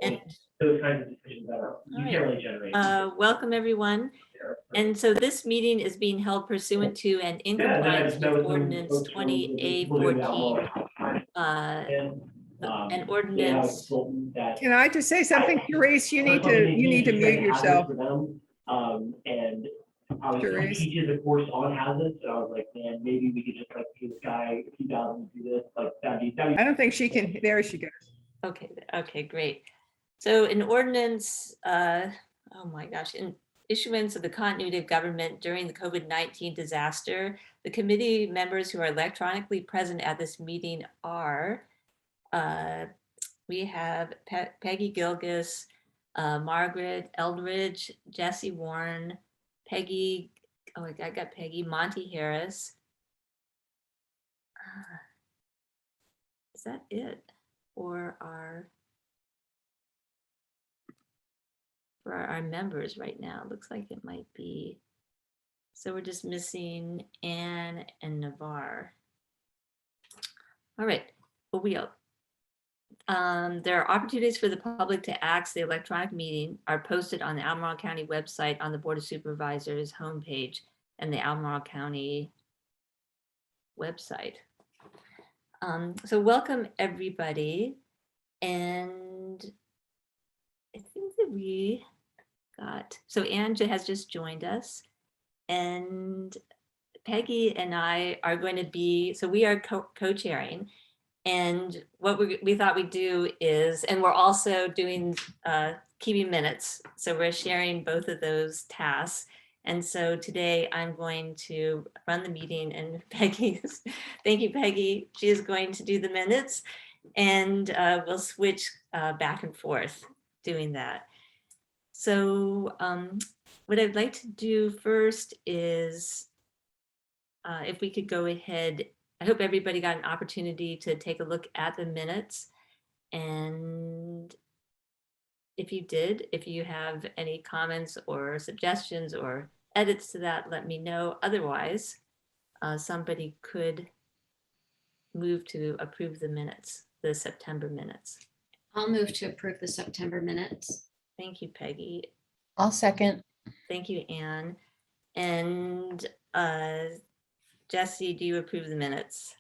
And those kinds of decisions that are generally generated. Welcome everyone. And so this meeting is being held pursuant to and in compliance with ordinance 20A14. An ordinance. Can I just say something, Therese? You need to mute yourself. And I was Therese. teaching the course on hazards, so I was like, man, maybe we could just like give this guy a few thousand to do this. Like that'd be. I don't think she can. There she goes. Okay, great. So an ordinance, oh my gosh, in issuance of the continuity of government during the COVID-19 disaster, the committee members who are electronically present at this meeting are, we have Peggy Gilgis, Margaret Eldridge, Jesse Warren, Peggy, oh, I got Peggy, Monty Harris. Is that it? For our members right now, looks like it might be. So we're just missing Anne and Navarre. All right, well, there are opportunities for the public to access the electronic meeting are posted on the Albemarle County website on the Board of Supervisors homepage and the Albemarle County website. So welcome everybody. And I think that we got, so Anne has just joined us and Peggy and I are going to be, so we are co-chairing. And what we thought we'd do is, and we're also doing keeping minutes. So we're sharing both of those tasks. And so today I'm going to run the meeting and Peggy, thank you, Peggy. She is going to do the minutes and we'll switch back and forth doing that. So what I'd like to do first is if we could go ahead. I hope everybody got an opportunity to take a look at the minutes. And if you did, if you have any comments or suggestions or edits to that, let me know. Otherwise, somebody could move to approve the minutes, the September minutes. I'll move to approve the September minutes. Thank you, Peggy. I'll second. Thank you, Anne. And Jesse, do you approve the minutes?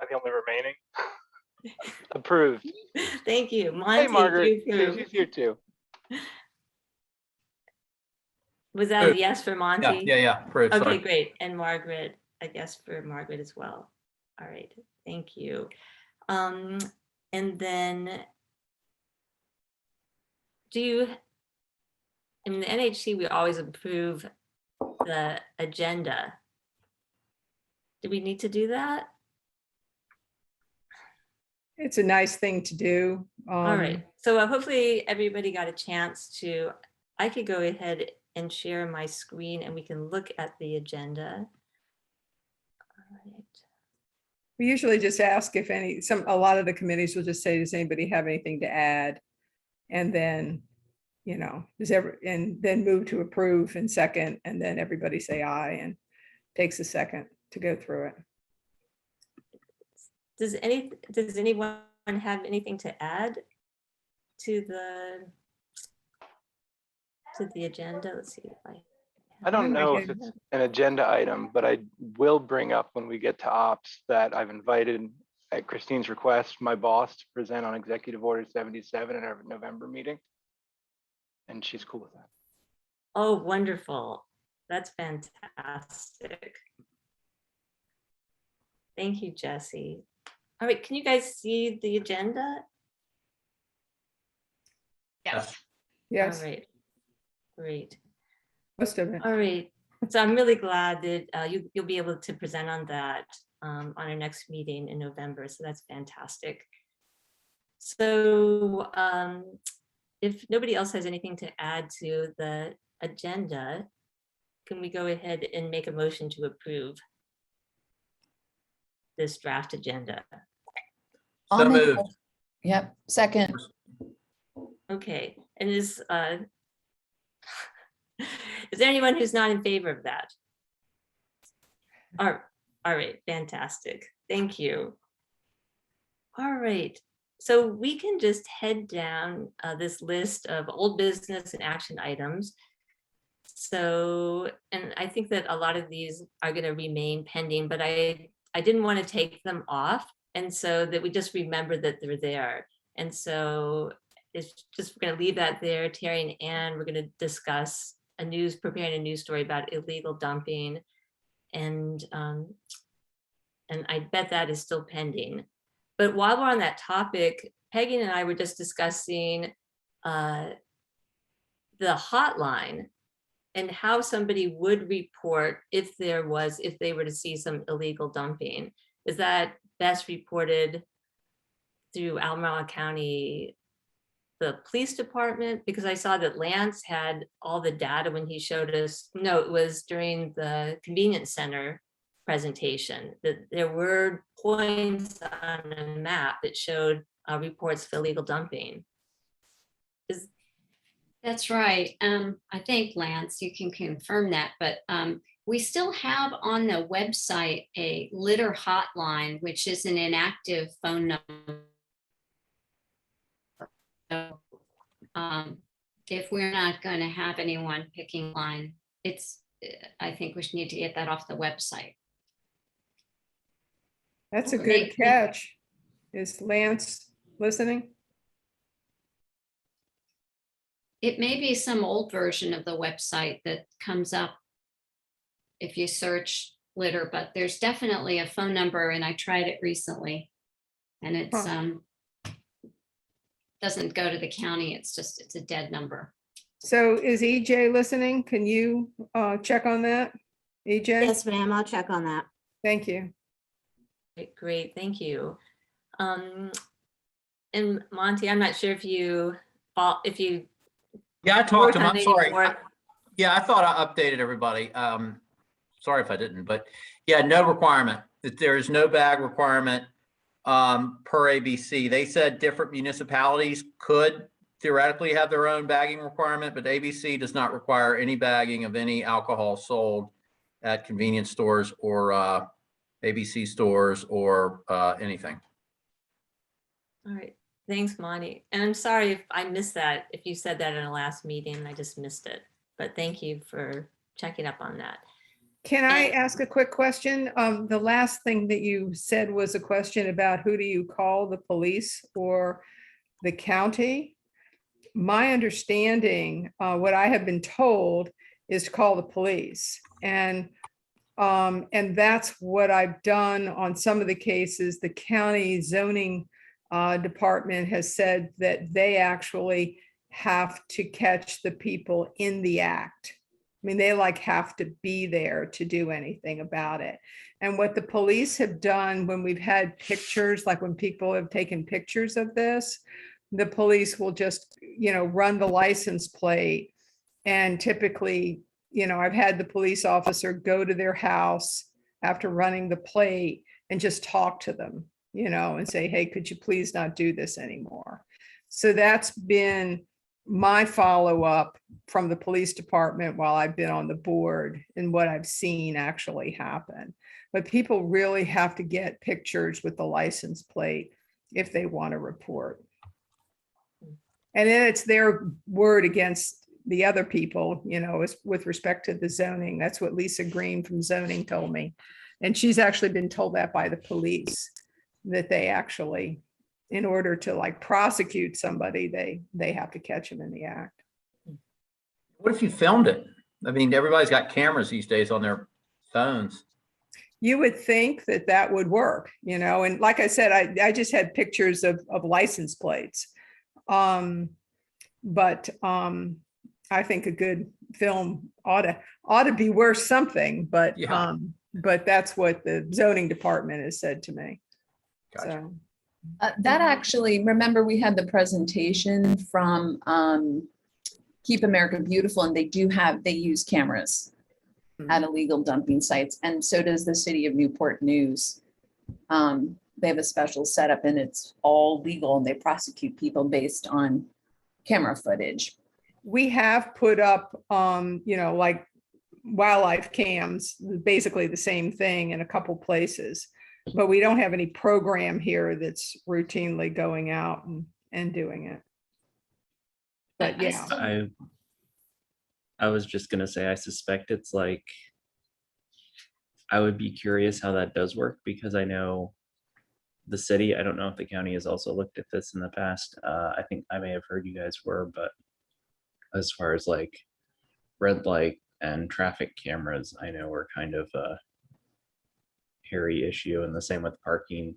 Am I the only remaining? Approved. Thank you. Monty, Hey, Margaret. you She's here too. Was that a yes for Monty? Yeah. Approved, Okay, sorry. great. And Margaret, I guess for Margaret as well. All right, thank you. And then in the NHC, we always approve the agenda. Do we need to do that? It's a nice thing to do. All right, so hopefully everybody got a chance to, I could go ahead and share my screen and we can look at the agenda. All right. We usually just ask if a lot of the committees will just say, does anybody have anything to add? And then, and then move to approve in second, and then everybody say aye and takes a second to go through it. Does anyone have anything to add to the agenda? Let's see if I don't know if it's an agenda item, but I will bring up when we get to ops that I've invited at Christine's request, my boss to present on Executive Order 77 in our November meeting. And she's cool with that. Oh, wonderful. That's fantastic. Thank you, Jesse. All right, can you guys see the agenda? Yes. Yes, All right, great. most of it. All right, so I'm really glad that you'll be able to present on that on our next meeting in November. So that's fantastic. So if nobody else has anything to add to the agenda, can we go ahead and make a motion to approve this draft agenda? I'll make moved. Yep, second. Okay, and is there anyone who's not in favor of that? All right, fantastic. Thank you. All right, So we can just head down this list of old business and action items. So, and I think that a lot of these are going to remain pending, but I didn't want to take them off. And so that we just remember that they're there. And so it's just, we're going to leave that there. Terry and Ann, we're going to discuss preparing a news story about illegal dumping. And I bet that is still pending. But while we're on that topic, Peggy and I were just discussing the hotline and how somebody would report if they were to see some illegal dumping. Is that best reported through Albemarle County, the police department? Because I saw that Lance had all the data when he showed us, no, it was during the convenience center presentation, that there were points on a map that showed reports of illegal dumping. That's right. I think, Lance, you can confirm that, but we still have on the website a litter hotline, which is an inactive phone number. So, if we're not going to have anyone picking line, I think we should need to get that off the website. That's a Okay. good catch. Is Lance listening? It may be some old version of the website that comes up if you search litter, but there's definitely a phone number, and I tried it recently. And it's doesn't go to the county, it's a dead number. So is EJ listening? Can you check on that? EJ? Yes, ma'am, I'll check on that. Thank you. Great, thank you. And Monty, I'm not sure if you Yeah, I talked to him. on I'm any sorry. more- Yeah, I thought I updated everybody. Sorry if I didn't, but yeah, no requirement. That there is no bag requirement per ABC. They said different municipalities could theoretically have their own bagging requirement, but ABC does not require any bagging of any alcohol sold at convenience stores or ABC stores or anything. All right, thanks, Monty. And I'm sorry if I missed that, if you said that in the last meeting, I just missed it. But thank you for checking up on that. Can I ask a quick question? The last thing that you said was a question about who do you call, the police or the county? My understanding, what I have been told is to call the police. And that's what I've done on some of the cases. The county zoning department has said that they actually have to catch the people in the act. I mean, they have to be there to do anything about it. And what the police have done when we've had pictures, like when people have taken pictures of this, the police will just, run the license plate. And typically, I've had the police officer go to their house after running the plate and just talk to them, and say, hey, could you please not do this anymore? So that's been my follow-up from the police department while I've been on the board and what I've seen actually happen. But people really have to get pictures with the license plate if they want to report. And then it's their word against the other people, with respect to the zoning. That's what Lisa Green from zoning told me. And she's actually been told that by the police, that they actually, in order to prosecute somebody, they have to catch them in the act. What if you filmed it? I mean, everybody's got cameras these days on their phones. You would think that would work, and like I said, I just had pictures of license plates. But I think a good film ought to be worth something, but Yeah. But that's what the zoning department has said to me. Gotcha. So That actually, remember we had the presentation from Keep America Beautiful, and they use cameras at illegal dumping sites. And so does the city of Newport News. They have a special setup and it's all legal, and they prosecute people based on camera footage. we have put up, like wildlife cams, basically the same thing in a couple places. But we don't have any program here that's routinely going out and doing it. But I yeah, still- I was just gonna say, I suspect it's like, I would be curious how that does work, because I know the city, I don't know if the county has also looked at this in the past. I think I may have heard you guys were, but as far as like red light and traffic cameras, I know we're kind of a hairy issue, and the same with parking.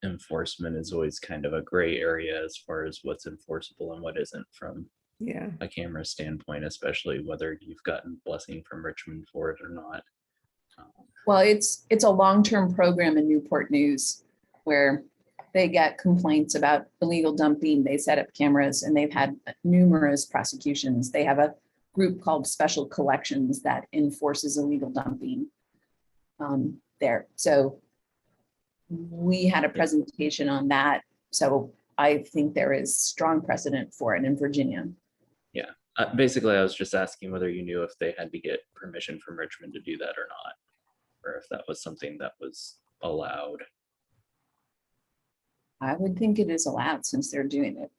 Enforcement is always kind of a gray area as far as what's enforceable and what isn't from yeah. a camera standpoint, especially whether you've gotten blessing from Richmond for it or not. Well, it's a long-term program in Newport News where they get complaints about illegal dumping. They set up cameras and they've had numerous prosecutions. They have a group called Special Collections that enforces illegal dumping there. So we had a presentation on that. So I think there is strong precedent for it in Virginia. Basically, I was just asking whether you knew if they had to get permission from Richmond to do that or not, or if that was something that was allowed. I would think it is allowed since they're doing it.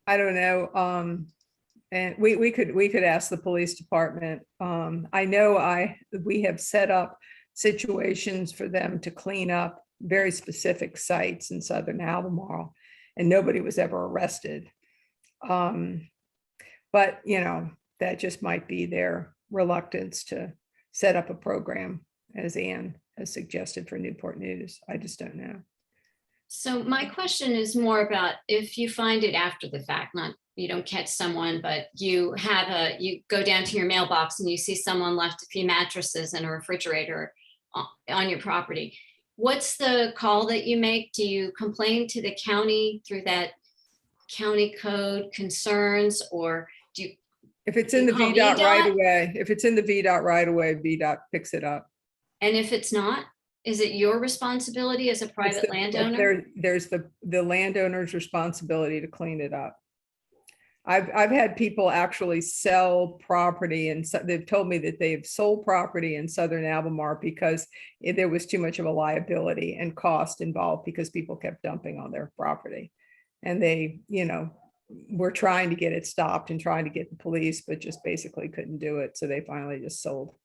I don't know. And we could ask the police department. I know we have set up situations for them to clean up very specific sites in southern Albemarle, and nobody was ever arrested. But that just might be their reluctance to set up a program, as Ann has suggested for Newport News. I just don't know. So my question is more about if you find it after the fact, not, you don't catch someone, but you go down to your mailbox and you see someone left a few mattresses and a refrigerator on your property. What's the call that you make? Do you complain to the county through that county code concerns, or do you? If it's in the Call VDOT right VDOT? away, if it's in the VDOT right away, VDOT picks it up. And if it's not, is it your responsibility as a It's private the- landowner? There's the landowner's responsibility to clean it up. I've had people actually sell property, and they've told me that they've sold property in southern Albemarle because there was too much of a liability and cost involved because people kept dumping on their property. And they, were trying to get it stopped and trying to get the police, but just basically couldn't do it. So they finally just sold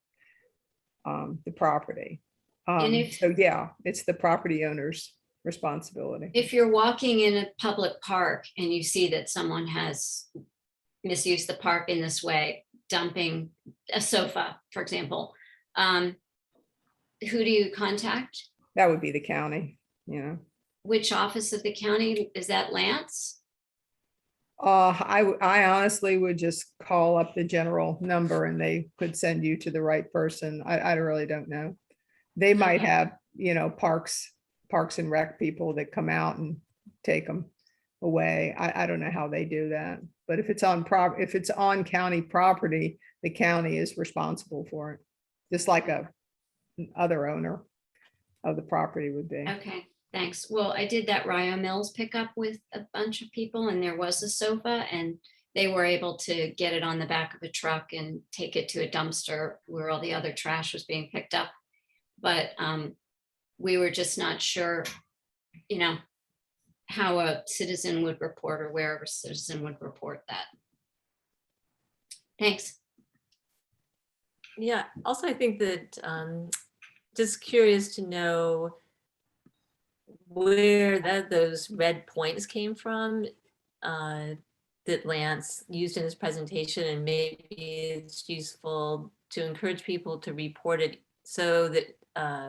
the property. So yeah, it's the property owner's responsibility. If you're walking in a public park and you see that someone has misused the park in this way, dumping a sofa, for example, who do you contact? That would be the county, Which office of the county? Is that Lance? I honestly would just call up the general number and they could send you to the right person. I really don't know. They might Okay. have, parks and rec people that come out and take them away. I don't know how they do that. But if it's on county property, the county is responsible for it, just like other owner of the property would be. Okay, thanks. Well, I did that Rio Mills pickup with a bunch of people and there was a sofa and they were able to get it on the back of a truck and take it to a dumpster where all the other trash was being picked up. But we were just not sure, how a citizen would report or where a citizen would report that. Thanks. Yeah, also I think that just curious to know where those red points came from that Lance used in his presentation, and maybe it's useful to encourage people to report it so that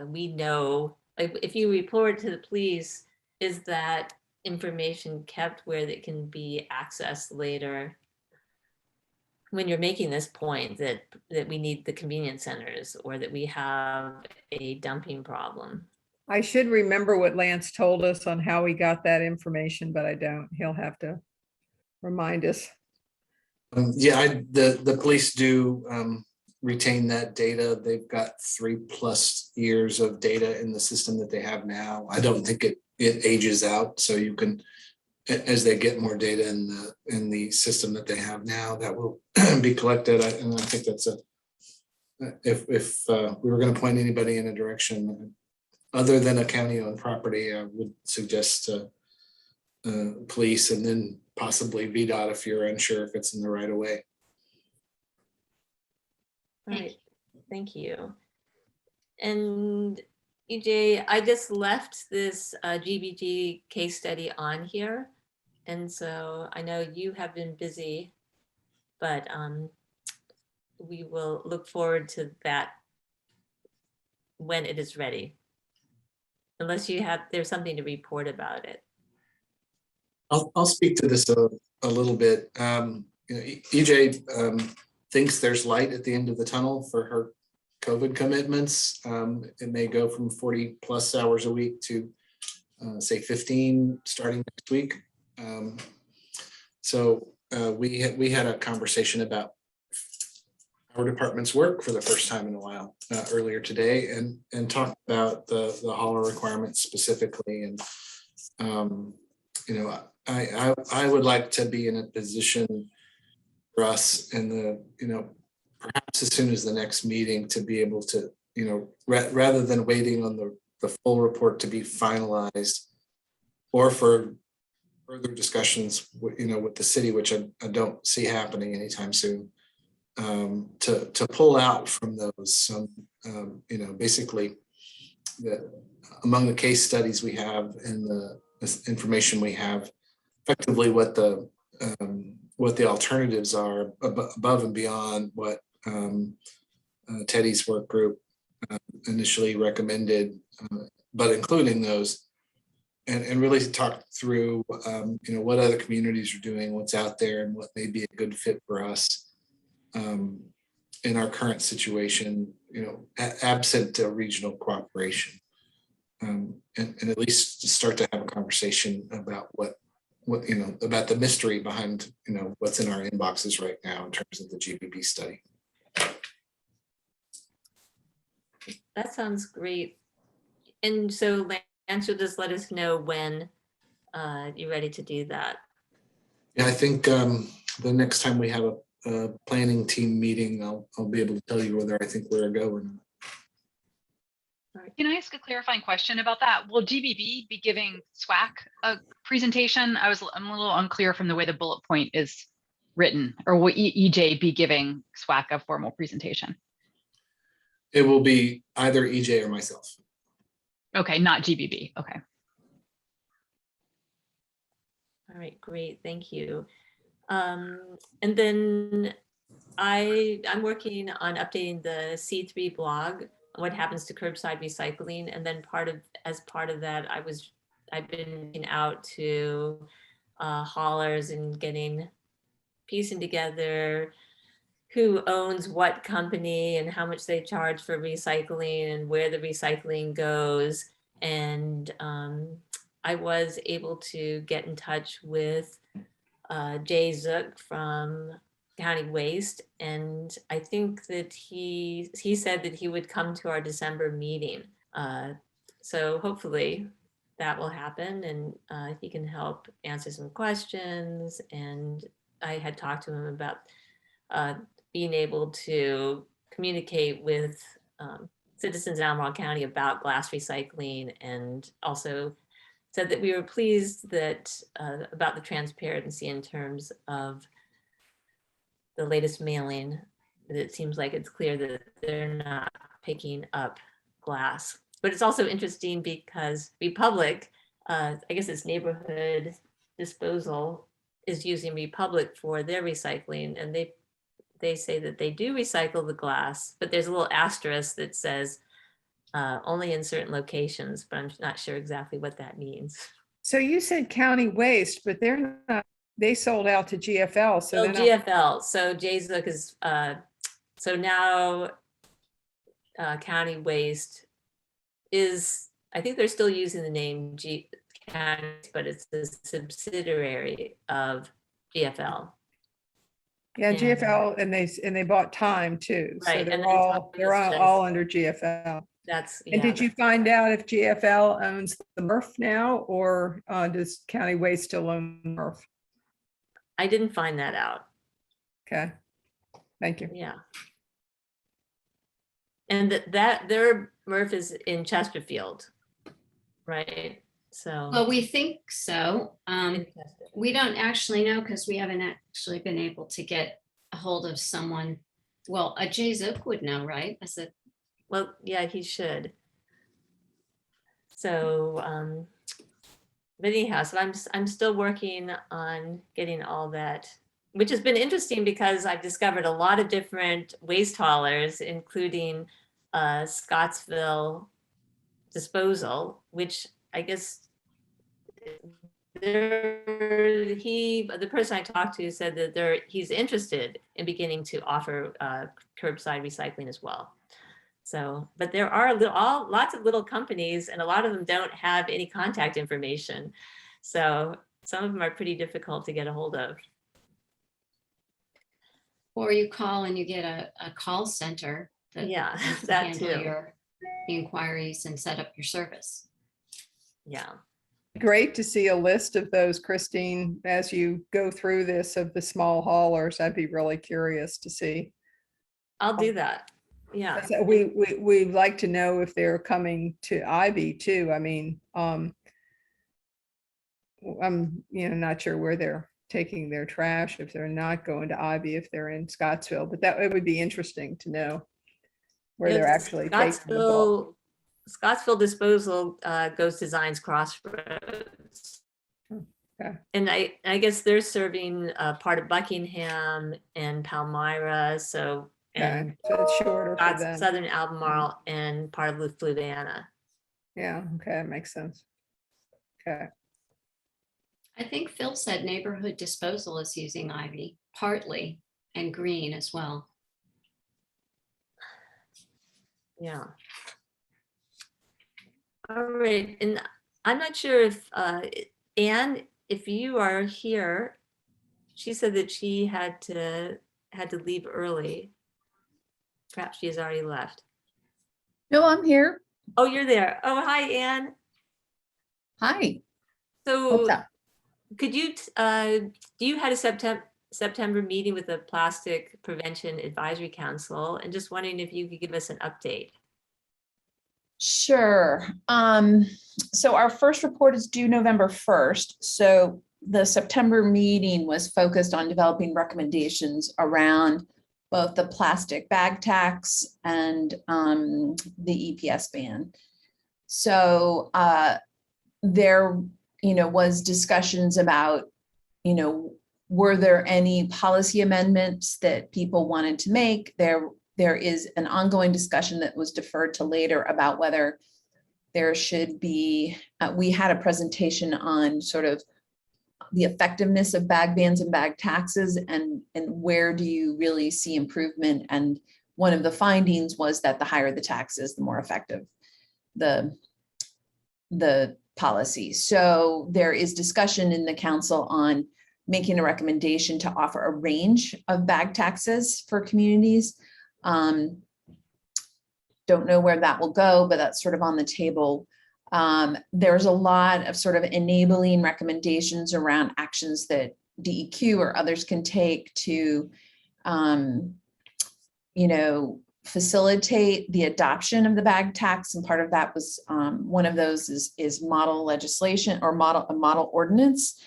we know, like, if you report to the police, is that information kept where that can be accessed later? When you're making this point that we need the convenience centers or that we have a dumping problem. I should remember what Lance told us on how he got that information, but I don't. He'll have to remind us. Yeah, the police do retain that data. They've got 3+ years of data in the system that they have now. I don't think it ages out, so you can, as they get more data in the system that they have now, that will be collected. And I think that's if we were going to point anybody in a direction other than a county-owned property, I would suggest police and then possibly VDOT if you're unsure if it's in the right of way. All right, thank you. And EJ, I just left this GBG case study on here. And so I know you have been busy, but we will look forward to that when it is ready. Unless there's something to report about it. I'll speak to this a little bit. EJ thinks there's light at the end of the tunnel for her COVID commitments. It may go from 40+ hours a week to say 15 starting next week. So we had a conversation about our department's work for the first time in a while earlier today, and talked about the hauler requirements specifically. And I would like to be in a position for us in the perhaps as soon as the next meeting to be able to rather than waiting on the full report to be finalized, or for further discussions with the city, which I don't see happening anytime soon, to pull out from those some basically among the case studies we have and the information we have, effectively what the alternatives are above and beyond what Teddy's work group initially recommended, but including those, and really talk through what other communities are doing, what's out there, and what may be a good fit for us in our current situation, absent regional cooperation, and at least to start to have a conversation about what about the mystery behind what's in our inboxes right now in terms of the GBB study. That sounds great. And so Lance will just let us know when you're ready to do that. Yeah, I think the next time we have a planning team meeting, I'll be able to tell you whether I think we're a go or not. Can I ask a clarifying question about that? Will GBB be giving SWAAC a presentation? I'm a little unclear from the way the bullet point is written. Or will EJ be giving SWAAC a formal presentation? It will be either EJ or myself. Okay, not GBB. Okay. All right, great, thank you. And then I'm working on updating the C3 blog, what happens to curbside recycling, and then as part of that, I've been reaching out to haulers and piecing together who owns what company and how much they charge for recycling and where the recycling goes. And I was able to get in touch with Jay Zook from County Waste, and I think that he said that he would come to our December meeting. So hopefully that will happen, and he can help answer some questions. And I had talked to him about being able to communicate with citizens in Albemarle County about glass recycling, and also said that we were pleased that about the transparency in terms of the latest mailing, that it seems like it's clear that they're not picking up glass. But it's also interesting because Republic, I guess it's neighborhood disposal, is using Republic for their recycling, and they say that they do recycle the glass, but there's a little asterisk that says only in certain locations, but I'm not sure exactly what that means. So you said County Waste, but they're not, they sold out to GFL. So So GFL, so Jay Zook is, so now County Waste is, I think they're still using the name County, but it's a subsidiary of GFL. yeah, and- GFL, and they bought Time too. So Right, and they're then all Time is just- all under GFL. That's, And did you find out if GFL owns the MRF now, or does County Waste still own MRF? I didn't find that out. Okay, thank you. Yeah. And that their MRF is in Chesterfield, right? So. Well, we think so. in Chester- We don't actually know because we haven't actually been able to get a hold of someone. Well, Jay Zook would know, right? As a, Well, yeah, he should. So, but anyhow, so I'm still working on getting all that, which has been interesting because I've discovered a lot of different waste haulers, including Scottsville Disposal, which I guess the person I talked to said that he's interested in beginning to offer curbside recycling as well. So, but there are lots of little companies, and a lot of them don't have any contact information. So some of them are pretty difficult to get a hold of. or you call and you get a call center that Yeah, can that handle too. your inquiries and set up your service. Yeah. Great to see a list of those, Christine, as you go through this of the small haulers. I'd be really curious to see. I'll do that. Yeah. So we'd like to know if they're coming to Ivy too. I mean, I'm not sure where they're taking their trash, if they're not going to Ivy, if they're in Scottsville, but it would be interesting to know where Yeah, they're actually taking the bulk. Scottsville Disposal goes to Zions Crossroads. Okay. And I guess they're serving part of Buckingham and Palmyra, so and Okay, so it's shorter for them. Southern Albemarle and part of Fluvanna. Yeah, okay, that makes sense. Okay, I think Phil said neighborhood disposal is using Ivy partly and Green as well. Yeah. All right, and I'm not sure if Anne, if you are here, she said that she had to leave early. Perhaps she has already left. No, I'm here. Oh, you're there. Oh, hi, Anne. Hi. So What's up? could you, you had a September meeting with the Plastic Prevention Advisory Council, and just wondering if you could give us an update. Sure. So our first report is due November 1st. So the September meeting was focused on developing recommendations around both the plastic bag tax and the EPS ban. So there, was discussions about, were there any policy amendments that people wanted to make? There is an ongoing discussion that was deferred to later about whether there should be, we had a presentation on sort of the effectiveness of bag bans and bag taxes and where do you really see improvement. And one of the findings was that the higher the taxes, the more effective the policy. So there is discussion in the council on making a recommendation to offer a range of bag taxes for communities. Don't know where that will go, but that's sort of on the table. There's a lot of sort of enabling recommendations around actions that DEQ or others can take to, facilitate the adoption of the bag tax. And part of that was one of those is model legislation or a model ordinance.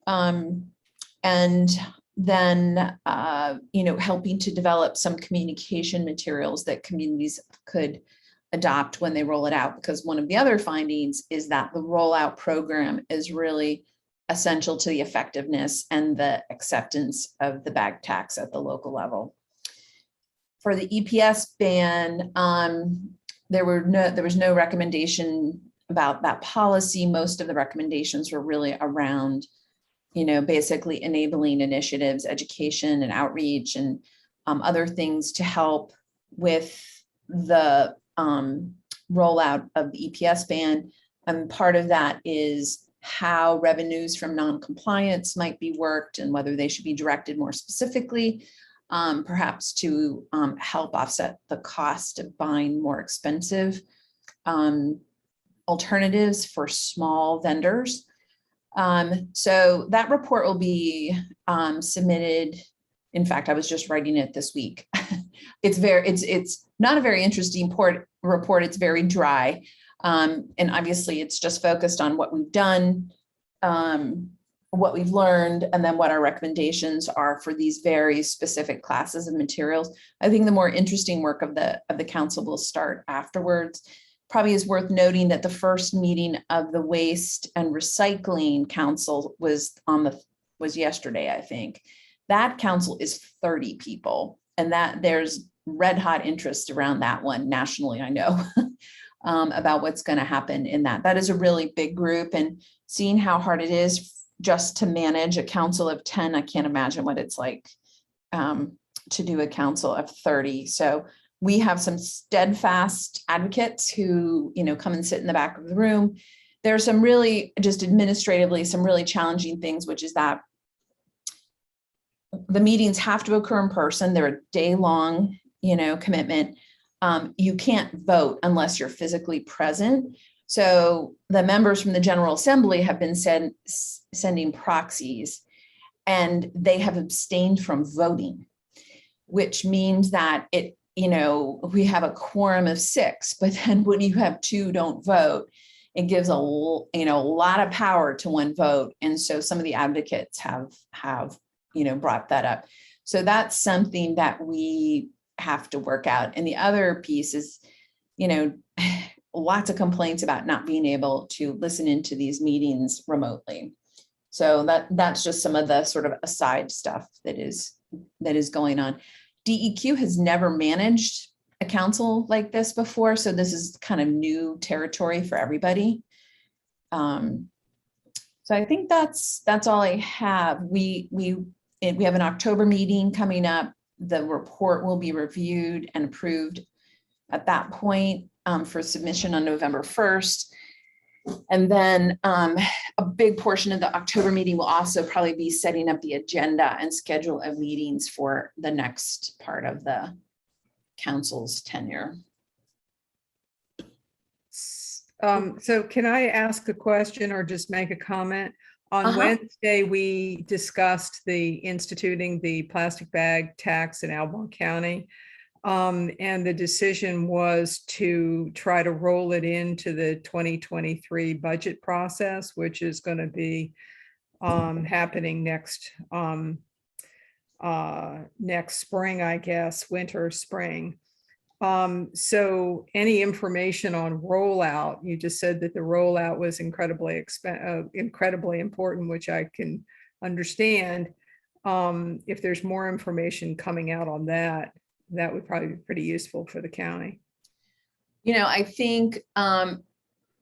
And then, helping to develop some communication materials that communities could adopt when they roll it out, because one of the other findings is that the rollout program is really essential to the effectiveness and the acceptance of the bag tax at the local level. For the EPS ban, there was no recommendation about that policy. Most of the recommendations were really around, basically enabling initiatives, education and outreach and other things to help with the rollout of the EPS ban. And part of that is how revenues from non-compliance might be worked and whether they should be directed more specifically, perhaps to help offset the cost of buying more expensive alternatives for small vendors. So that report will be submitted. In fact, I was just writing it this week. it's not a very interesting report. It's very dry. And obviously it's just focused on what we've done, what we've learned, and then what our recommendations are for these very specific classes of materials. I think the more interesting work of the council will start afterwards. Probably is worth noting that the first meeting of the Waste and Recycling Council was yesterday, I think. That council is 30 people, and that there's red hot interest around that one nationally, I know, about what's going to happen in that. That is a really big group, and seeing how hard it is just to manage a council of 10, I can't imagine what it's like to do a council of 30. So we have some steadfast advocates who, come and sit in the back of the room. There are some really, just administratively, some really challenging things, which is that the meetings have to occur in person. They're a day-long, commitment. You can't vote unless you're physically present. So the members from the General Assembly have been sending proxies, and they have abstained from voting, which means that we have a quorum of 6, but then when you have 2 don't vote, it gives a lot of power to one vote. And so some of the advocates have brought that up. So that's something that we have to work out. And the other piece is, lots of complaints about not being able to listen into these meetings remotely. So that's just some of the sort of aside stuff that is going on. DEQ has never managed a council like this before, so this is kind of new territory for everybody. So I think that's all I have. We have an October meeting coming up. The report will be reviewed and approved at that point for submission on November 1st. And then a big portion of the October meeting will also probably be setting up the agenda and schedule of meetings for the next part of the council's tenure. So can I ask a question or just make a comment? On Wednesday, we discussed instituting the plastic bag tax in Albemarle County. And the decision was to try to roll it into the 2023 budget process, which is going to be happening next spring, I guess, winter, spring. So any information on rollout, you just said that the rollout was incredibly important, which I can understand. If there's more information coming out on that, that would probably be pretty useful for the county. I think,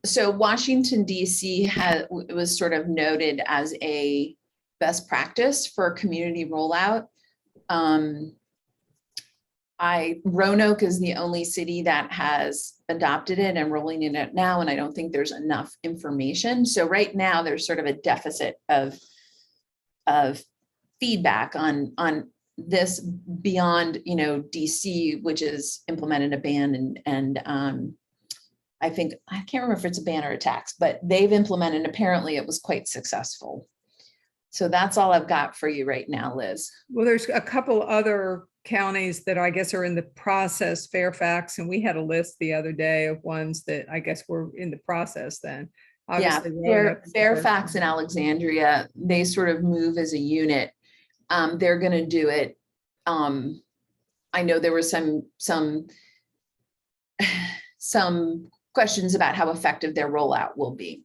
so Washington, DC was sort of noted as a best practice for community rollout. Roanoke is the only city that has adopted it and rolling it out now, and I don't think there's enough information. So right now there's sort of a deficit of feedback on this beyond, DC, which has implemented a ban, and I can't remember if it's a ban or a tax, but they've implemented, apparently it was quite successful. So that's all I've got for you right now, Liz. Well, there's a couple other counties that I guess are in the process, Fairfax, and we had a list the other day of ones that I guess were in the process then. Obviously, Fairfax and Alexandria, they sort of move as a unit. They're going to do it. I know there was some questions about how effective their rollout will be.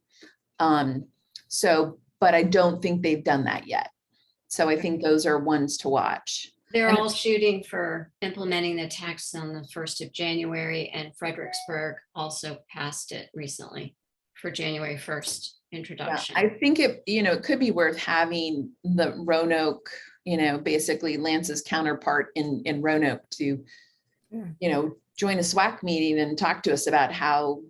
But I don't think they've done that yet. So I think those are ones to watch. They're all shooting for implementing the tax on the 1st of January, and Fredericksburg also passed it recently for January 1st introduction. Yeah, I think it could be worth having the Roanoke, basically Lance's counterpart in Roanoke to, join a SWAAC meeting and talk to us about how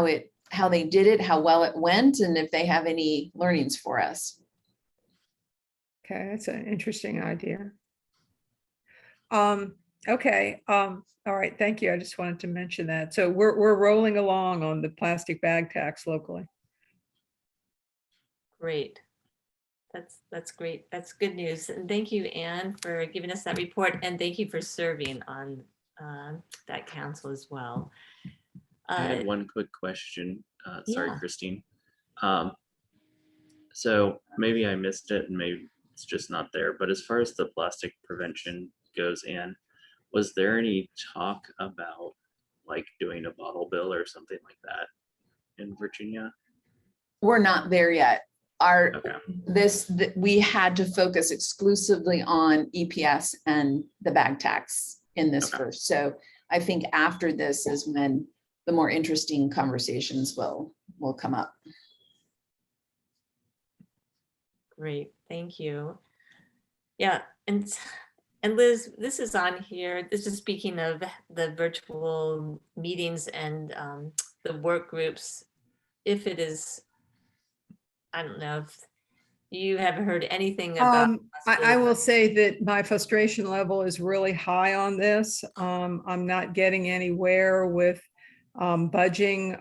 they did it, how well it went, and if they have any learnings for us. Okay, that's an interesting idea. Okay. All right. Thank you. I just wanted to mention that. So we're rolling along on the plastic bag tax locally. Great. That's great. That's good news. And thank you, Anne, for giving us that report. And thank you for serving on that council as well. I had one quick question. Sorry, yeah. Christine. So maybe I missed it and maybe it's just not there, but as far as the plastic prevention goes, Anne, was there any talk about like doing a bottle bill or something like that in Virginia? We're not there yet. Okay. We had to focus exclusively on EPS and the bag tax in this Okay. first. So I think after this is when the more interesting conversations will come up. Great, thank you. Yeah, and Liz, this is on here. This is speaking of the virtual meetings and the work groups. If it is, I don't know if you have heard anything about. I will say that my frustration level is really high on this. I'm not getting anywhere with budging.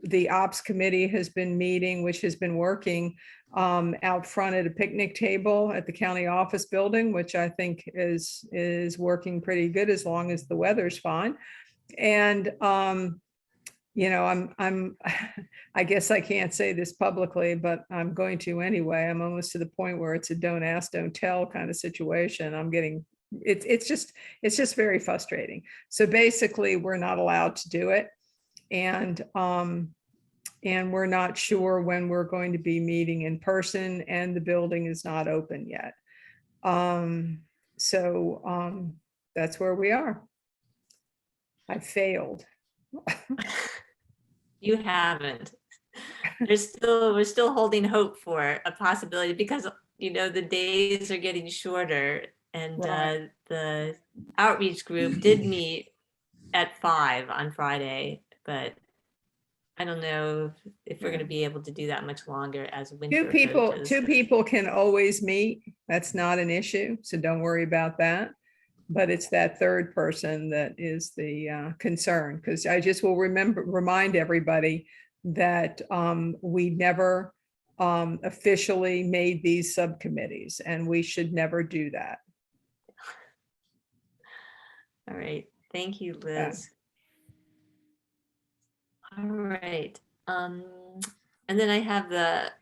The ops committee has been meeting, which has been working out front at a picnic table at the county office building, which I think is working pretty good as long as the weather's fine. And you know, I guess I can't say this publicly, but I'm going to anyway. I'm almost to the point where it's a don't ask, don't tell kind of situation. I'm getting, it's just very frustrating. So basically we're not allowed to do it. And we're not sure when we're going to be meeting in person, and the building is not open yet. So that's where we are. I failed. You haven't. We're still holding hope for a possibility, because you know the days are getting shorter, and Right. the outreach group did meet at 5 on Friday, but I don't know if we're going to be able to do that much longer as winter approaches. Two people can always meet. That's not an issue, so don't worry about that. But it's that third person that is the concern, because I just will remind everybody that we never officially made these subcommittees, and we should never do that. All right, thank you, Liz. All right, and then I have the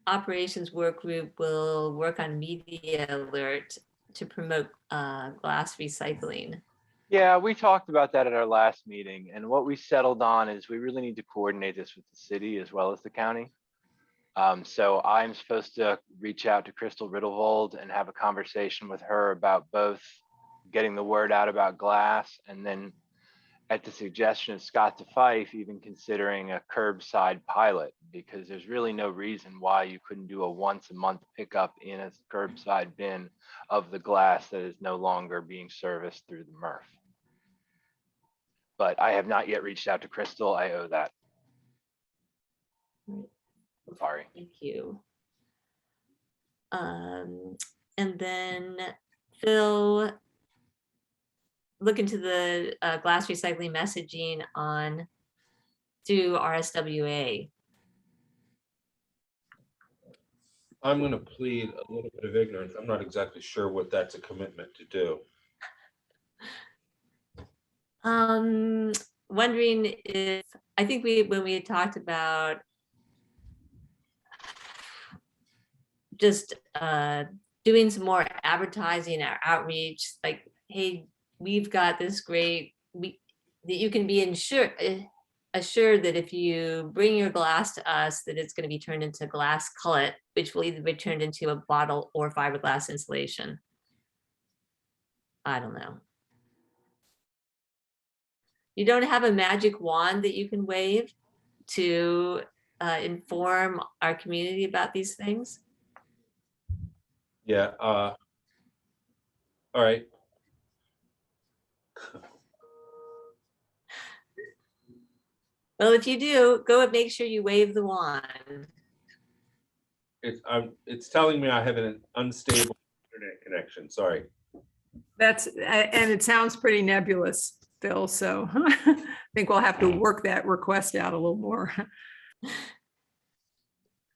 operations work group will work on media alert to promote glass recycling. Yeah, we talked about that at our last meeting, and what we settled on is we really need to coordinate this with the city as well as the county. So I'm supposed to reach out to Crystal Riddlevold and have a conversation with her about both getting the word out about glass, and then at the suggestion of Scott DeFife, even considering a curbside pilot, because there's really no reason why you couldn't do a once a month pickup in a curbside bin of the glass that is no longer being serviced through the MRF. But I have not yet reached out to Crystal. I owe that. Sorry. Thank you. And then Phil, look into the glass recycling messaging on through RSWA. I'm going to plead a little bit of ignorance. I'm not exactly sure what that's a commitment to do. Wondering if, I think when we had talked about just doing some more advertising or outreach, like, hey, we've got this great, that you can be assured that if you bring your glass to us, that it's going to be turned into glass cullet, which will either be turned into a bottle or fiberglass insulation. I don't know. You don't have a magic wand that you can wave to inform our community about these things? Yeah. All right. Well, if you do, go and make sure you wave the wand. It's telling me I have an unstable internet connection. Sorry. And it sounds pretty nebulous, Phil, so I think we'll have to work that request out a little more.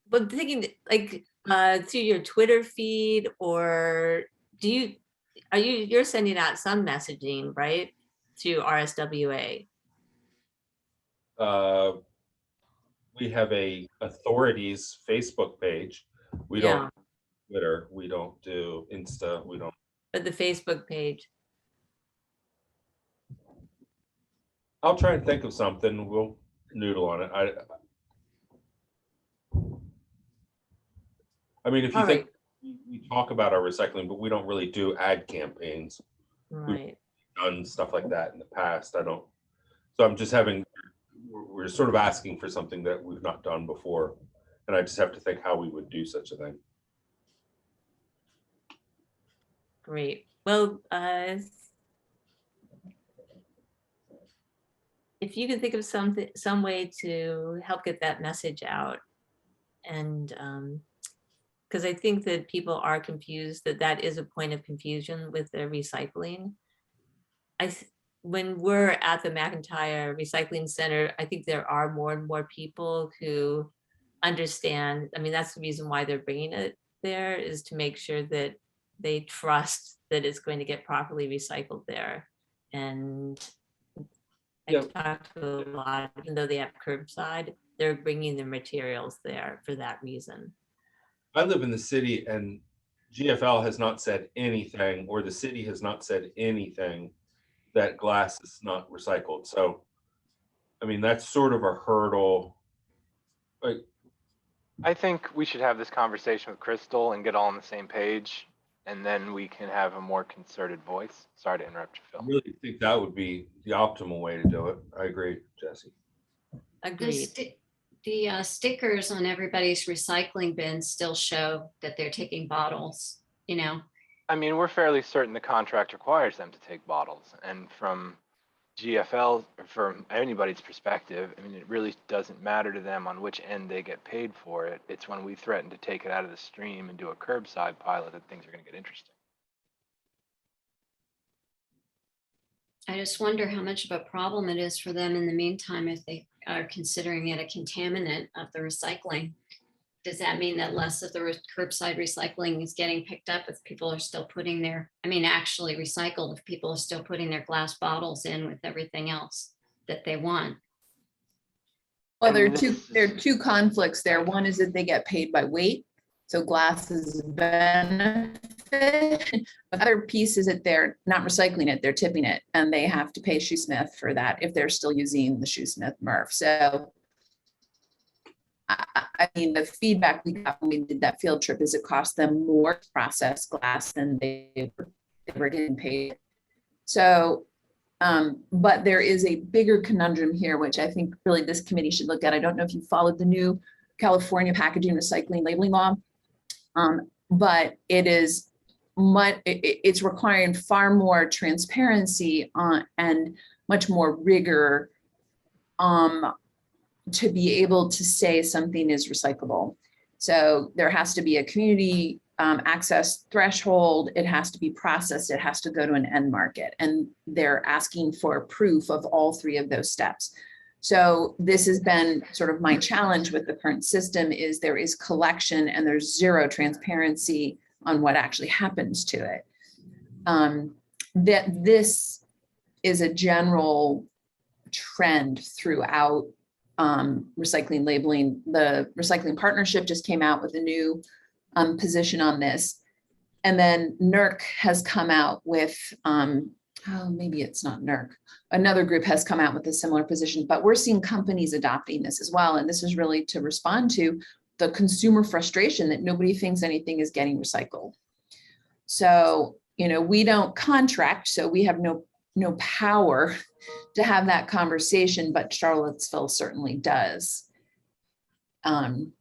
But thinking, like, through your Twitter feed, or you're sending out some messaging, right? Through RSWA. We have a authorities Facebook page. We Yeah. don't Twitter, we don't do Insta, we don't. But the Facebook page. I'll try and think of something. We'll noodle on it. I mean, if you All think we talk about our recycling, but we don't really do ad campaigns. Right. Done stuff like that in the past. I don't. So I'm just we're sort of asking for something that we've not done before. And I just have to think how we would do such a thing. Great. Well, if you can think of some way to help get that message out, and because I think that people are confused, that is a point of confusion with their recycling. When we're at the McIntyre Recycling Center, I think there are more and more people who understand. I mean, that's the reason why they're bringing it there, is to make sure that they trust that it's going to get properly recycled there. And I've talked to a lot, even though they have curbside, they're bringing the materials there for that reason. I live in the city and GFL has not said anything, or the city has not said anything that glass is not recycled. So, I mean, that's sort of a hurdle. Like, I think we should have this conversation with Crystal and get all on the same page, and then we can have a more concerted voice. Sorry to interrupt you, I Phil. really think that would be the optimal way to do it. I agree, Jesse. Agreed. The stickers on everybody's recycling bins still show that they're taking bottles, you know? I mean, we're fairly certain the contract requires them to take bottles, and from GFL, from anybody's perspective, I mean, it really doesn't matter to them on which end they get paid for it. It's when we threaten to take it out of the stream and do a curbside pilot that things are going to get interesting. I just wonder how much of a problem it is for them in the meantime if they are considering it a contaminant of the recycling. Does that mean that less of the curbside recycling is getting picked up if people are still putting actually recycled, if people are still putting their glass bottles in with everything else that they want? Well, there are two conflicts there. One is that they get paid by weight, so glass is a benefit. The other piece is that they're not recycling it, they're tipping it, and they have to pay Shoesmith for that if they're still using the Shoesmith MRF. So I mean, the feedback we got when we did that field trip is it cost them more to process glass than they were getting paid. So, but there is a bigger conundrum here, which I think really this committee should look at. I don't know if you followed the new California packaging, recycling, labeling law, but it's requiring far more transparency and much more rigor to be able to say something is recyclable. So there has to be a community access threshold. It has to be processed. It has to go to an end market. And they're asking for proof of all three of those steps. So this has been sort of my challenge with the current system is there is collection and there's zero transparency on what actually happens to it. That this is a general trend throughout recycling labeling. The Recycling Partnership just came out with a new position on this. And then NERC has come out with, maybe it's not NERC, another group has come out with a similar position, but we're seeing companies adopting this as well. And this is really to respond to the consumer frustration that nobody thinks anything is getting recycled. So, we don't contract, so we have no power to have that conversation, but Charlottesville certainly does. And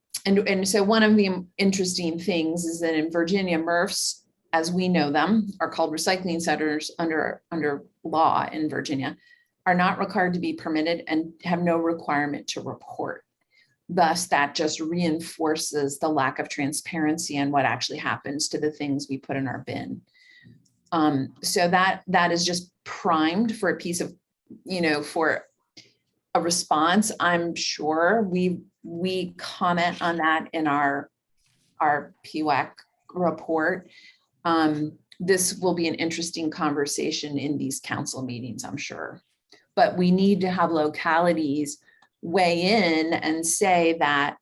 so one of the interesting things is that in Virginia, MRFs, as we know them, are called recycling centers under law in Virginia, are not required to be permitted and have no requirement to report. Thus, that just reinforces the lack of transparency and what actually happens to the things we put in our bin. So that is just primed for a piece of, for a response. I'm sure we comment on that in our our PWAC report. This will be an interesting conversation in these council meetings, I'm sure. But we need to have localities weigh in and say that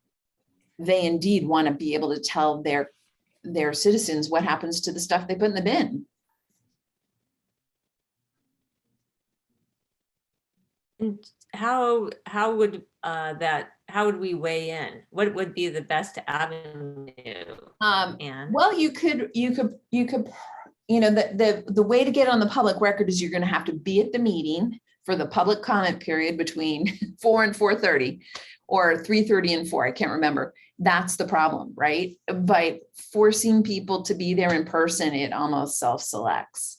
they indeed want to be able to tell their citizens what happens to the stuff they put in the bin. And how would how would we weigh in? What would be the best avenue? And Well, you could, the way to get on the public record is you're going to have to be at the meeting for the public comment period between 4 and 4:30 or 3:30 and 4. I can't remember. That's the problem, right? By forcing people to be there in person, it almost self-selects.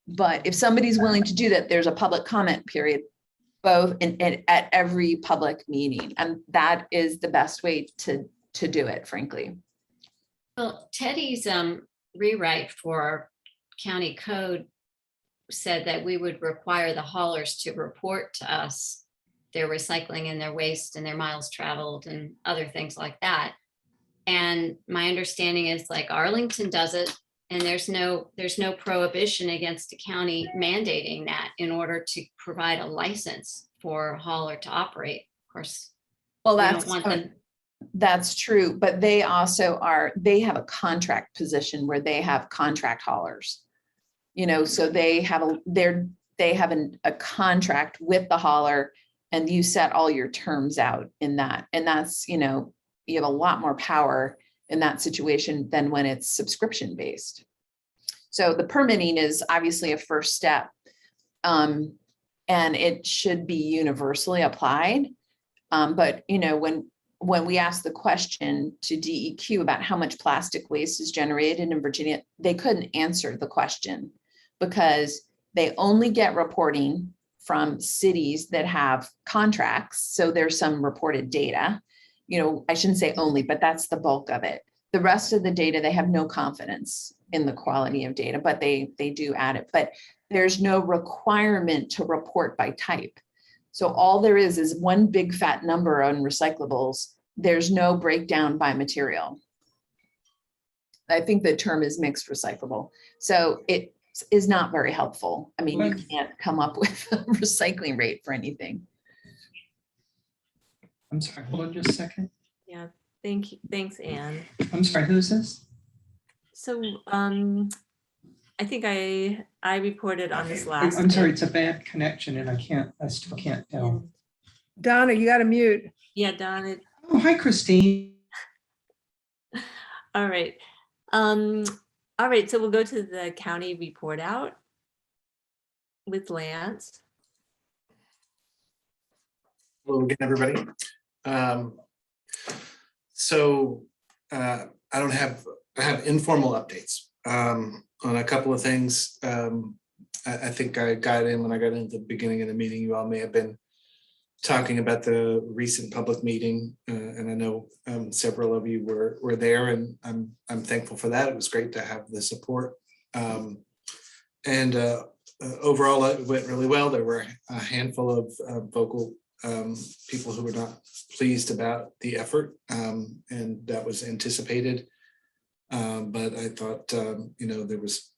But if somebody's willing to do that, there's a public comment period both at every public meeting. And that is the best way to do it, frankly. Well, Teddy's rewrite for county code said that we would require the haulers to report to us their recycling and their waste and their miles traveled and other things like that. And my understanding is like Arlington does it, and there's no prohibition against the county mandating that in order to provide a license for a hauler to operate. Of course, Well, we don't want them. that's true, but they also they have a contract position where they have contract haulers. So they have a contract with the hauler, and you set all your terms out in that. And that's, you have a lot more power in that situation than when it's subscription based. So the permitting is obviously a first step, and it should be universally applied. But when we asked the question to DEQ about how much plastic waste is generated in Virginia, they couldn't answer the question because they only get reporting from cities that have contracts. So there's some reported data. I shouldn't say only, but that's the bulk of it. The rest of the data, they have no confidence in the quality of data, but they do add it. But there's no requirement to report by type. So all there is one big fat number on recyclables. There's no breakdown by material. I think the term is mixed recyclable. So it is not very helpful. I mean, you can't come up with a recycling rate for anything. I'm sorry, hold on just a second. yeah, thank you. Thanks, Anne. I'm sorry, who's this? So I think I reported on this last. I'm sorry, it's a bad connection and I still can't tell. Donna, you got to mute. Yeah, Don. Oh, hi, Christine. All right. All right, so we'll go to the county report out with Lance. Hello again, everybody. I have informal updates on a couple of things. I think I got in when I got into the beginning of the meeting. You all may have been talking about the recent public meeting, and I know several of you were there, and I'm thankful for that. It was great to have the support. Overall, it went really well. There were a handful of vocal people who were not pleased about the effort, and that was anticipated. But I thought, there was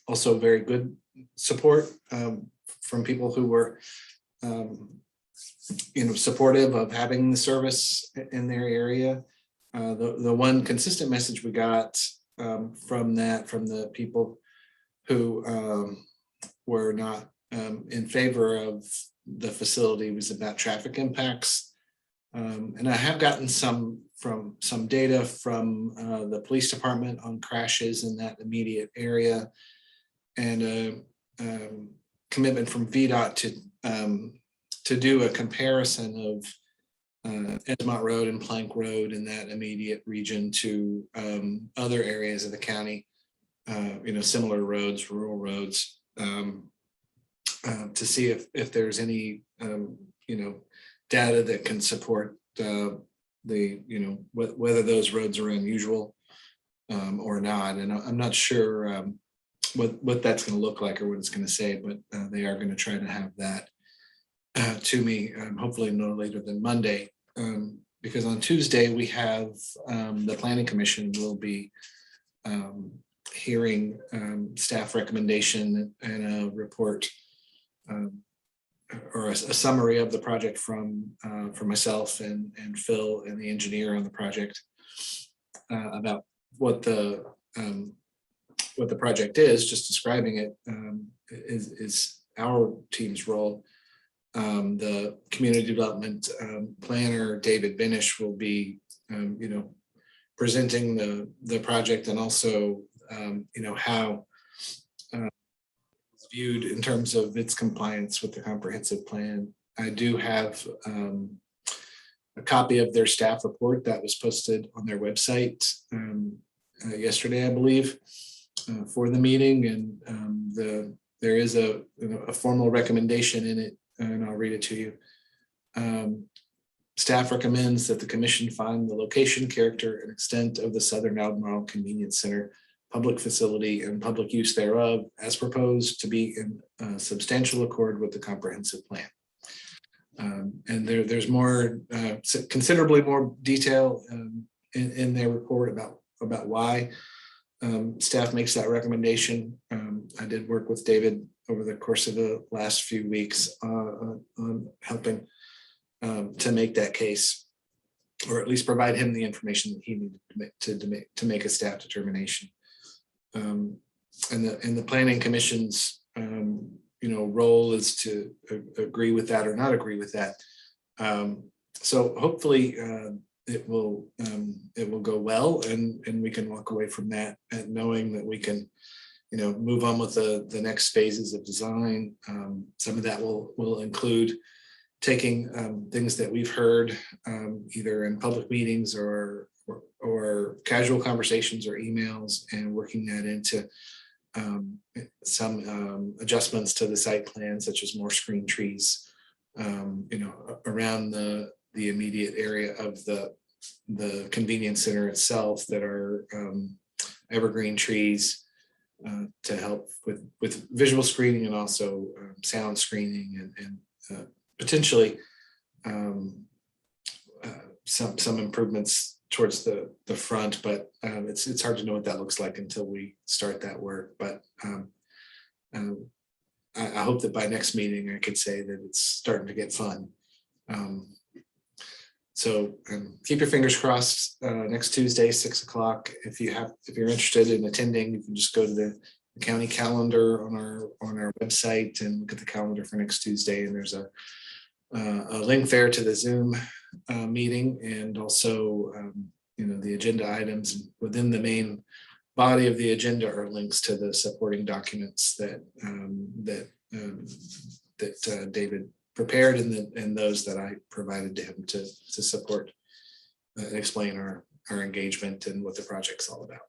also very good support from people who were, supportive of having the service in their area. The one consistent message we got from the people who were not in favor of the facility was about traffic impacts. And I have gotten some data from the police department on crashes in that immediate area, and a commitment from VDOT to do a comparison of Edgemont Road and Plank Road in that immediate region to other areas of the county, similar roads, rural roads, to see if there's any data that can support whether those roads are unusual or not. And I'm not sure what that's going to look like or what it's going to say, but they are going to try to have that to me, hopefully no later than Monday. because on Tuesday we have the Planning Commission will be hearing staff recommendation and a report or a summary of the project from myself and Phil and the engineer on the project about what the project is. Just describing it is our team's role. The community development planner, David Binish, will be, presenting the project and also, how it's viewed in terms of its compliance with the comprehensive plan. I do have a copy of their staff report that was posted on their website yesterday, I believe, for the meeting, and there is a formal recommendation in it, and I'll read it to you. Staff recommends that the commission find the location, character, and extent of the Southern Albemarle Convenience Center public facility and public use thereof as proposed to be in substantial accord with the comprehensive plan. And there's more, considerably more detail in their report about why staff makes that recommendation. I did work with David over the course of the last few weeks on helping to make that case, or at least provide him the information that he needed to make a staff determination. And the Planning Commission's role is to agree with that or not agree with that. So hopefully it will go well, and we can walk away from that and knowing that we can move on with the next phases of design. Some of that will include taking things that we've heard either in public meetings or casual conversations or emails, and working that into some adjustments to the site plan, such as more screen trees, around the immediate area of the convenience center itself that are evergreen trees to help with visual screening and also sound screening and potentially some improvements towards the front, but it's hard to know what that looks like until we start that work. But I hope that by next meeting I could say that it's starting to get fun. So keep your fingers crossed. Next Tuesday, 6 o'clock. If you're interested in attending, you can just go to the county calendar on our website and look at the calendar for next Tuesday. And there's a link there to the Zoom meeting, and also the agenda items within the main body of the agenda are links to the supporting documents that David prepared and those that I provided to him to support and explain our engagement and what the project's all about.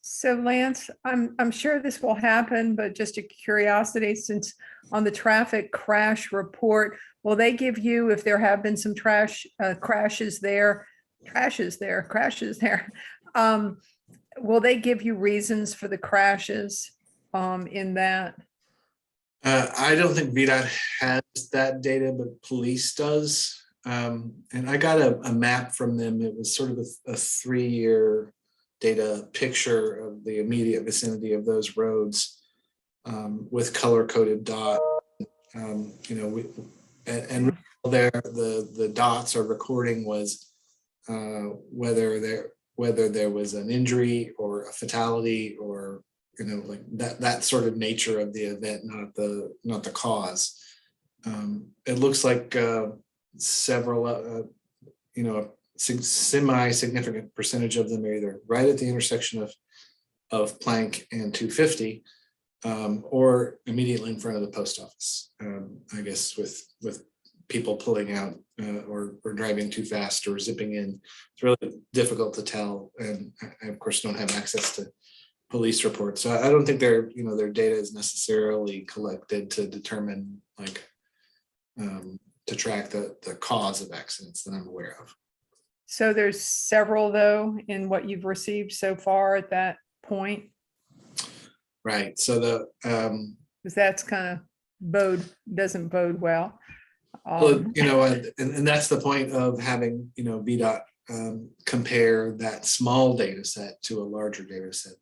So Lance, I'm sure this will happen, but just a curiosity, since on the traffic crash report, will they give you, if there have been some crashes there, will they give you reasons for the crashes in that? I don't think VDOT has that data, but police does. And I got a map from them. It was sort of a 3-year data picture of the immediate vicinity of those roads with color-coded dots. And there the dots are recording was whether there was an injury or a fatality or like that sort of nature of the event, not the cause. It looks like several semi-significant percentage of them are either right at the intersection of Plank and 250 or immediately in front of the post office. I guess with people pulling out or driving too fast or zipping in. It's really difficult to tell, and I of course don't have access to police reports, so I don't think their data is necessarily collected to determine to track the cause of accidents that I'm aware of. So there's several though in what you've received so far at that point. Right. So because that's kind of doesn't bode well. Well, you know, and that's the point of having, you know, VDOT compare that small data set to a larger data set.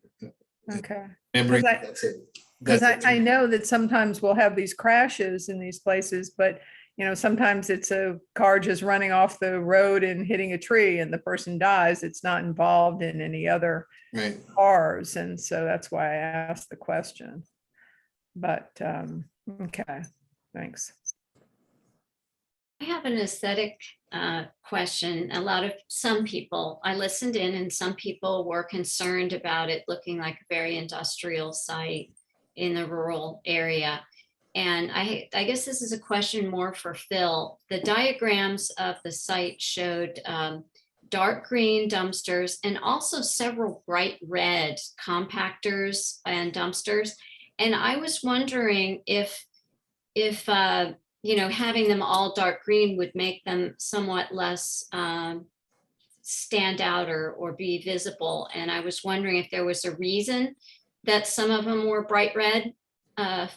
Okay. Remembering 'Cause I- that's it. Because That's I know that sometimes we'll have these crashes in these places, but you know, sometimes it's a car just running off the road and hitting a tree and the person dies. It's not involved in any other right. cars. And so that's why I asked the question. But okay, thanks. I have an aesthetic question. Some people, I listened in and some people were concerned about it looking like a very industrial site in the rural area. And I guess this is a question more for Phil. The diagrams of the site showed dark green dumpsters and also several bright red compactors and dumpsters. And I was wondering if you know, having them all dark green would make them somewhat less stand out or be visible. And I was wondering if there was a reason that some of them were bright red.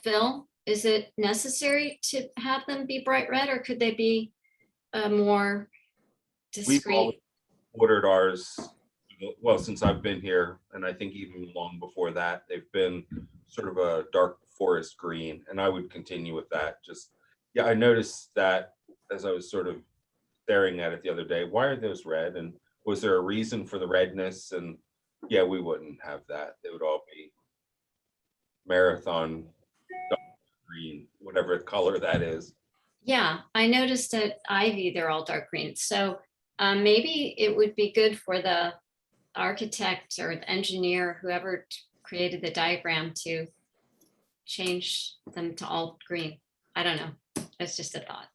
Phil, is it necessary to have them be bright red, or could they be more We've always discreet? ordered ours, well, since I've been here, and I think even long before that, they've been sort of a dark forest green, and I would continue with that. Just, yeah, I noticed that as I was sort of staring at it the other day. Why are those red? And was there a reason for the redness? And yeah, we wouldn't have that. They would all be marathon dark green, whatever color that is. Yeah, I noticed at Ivy, they're all dark green. So maybe it would be good for the architect or the engineer, whoever created the diagram, to change them to all green. I don't know. It's just a thought.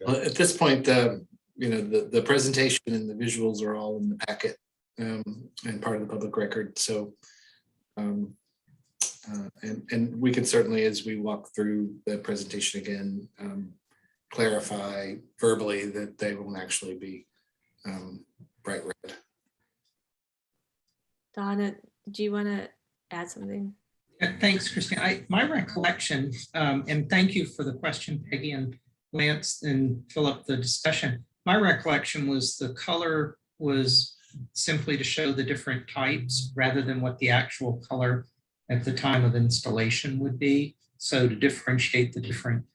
Well, at this point, you know, the presentation and the visuals are all in the packet and part of the public record. So, and we can certainly, as we walk through the presentation again, clarify verbally that they won't actually be bright red. Donna, do you want to add something? Thanks, Christine. My recollection, and thank you for the question, Peggy and Lance and Philip, the discussion. My recollection was the color was simply to show the different types rather than what the actual color at the time of installation would be. So to differentiate the different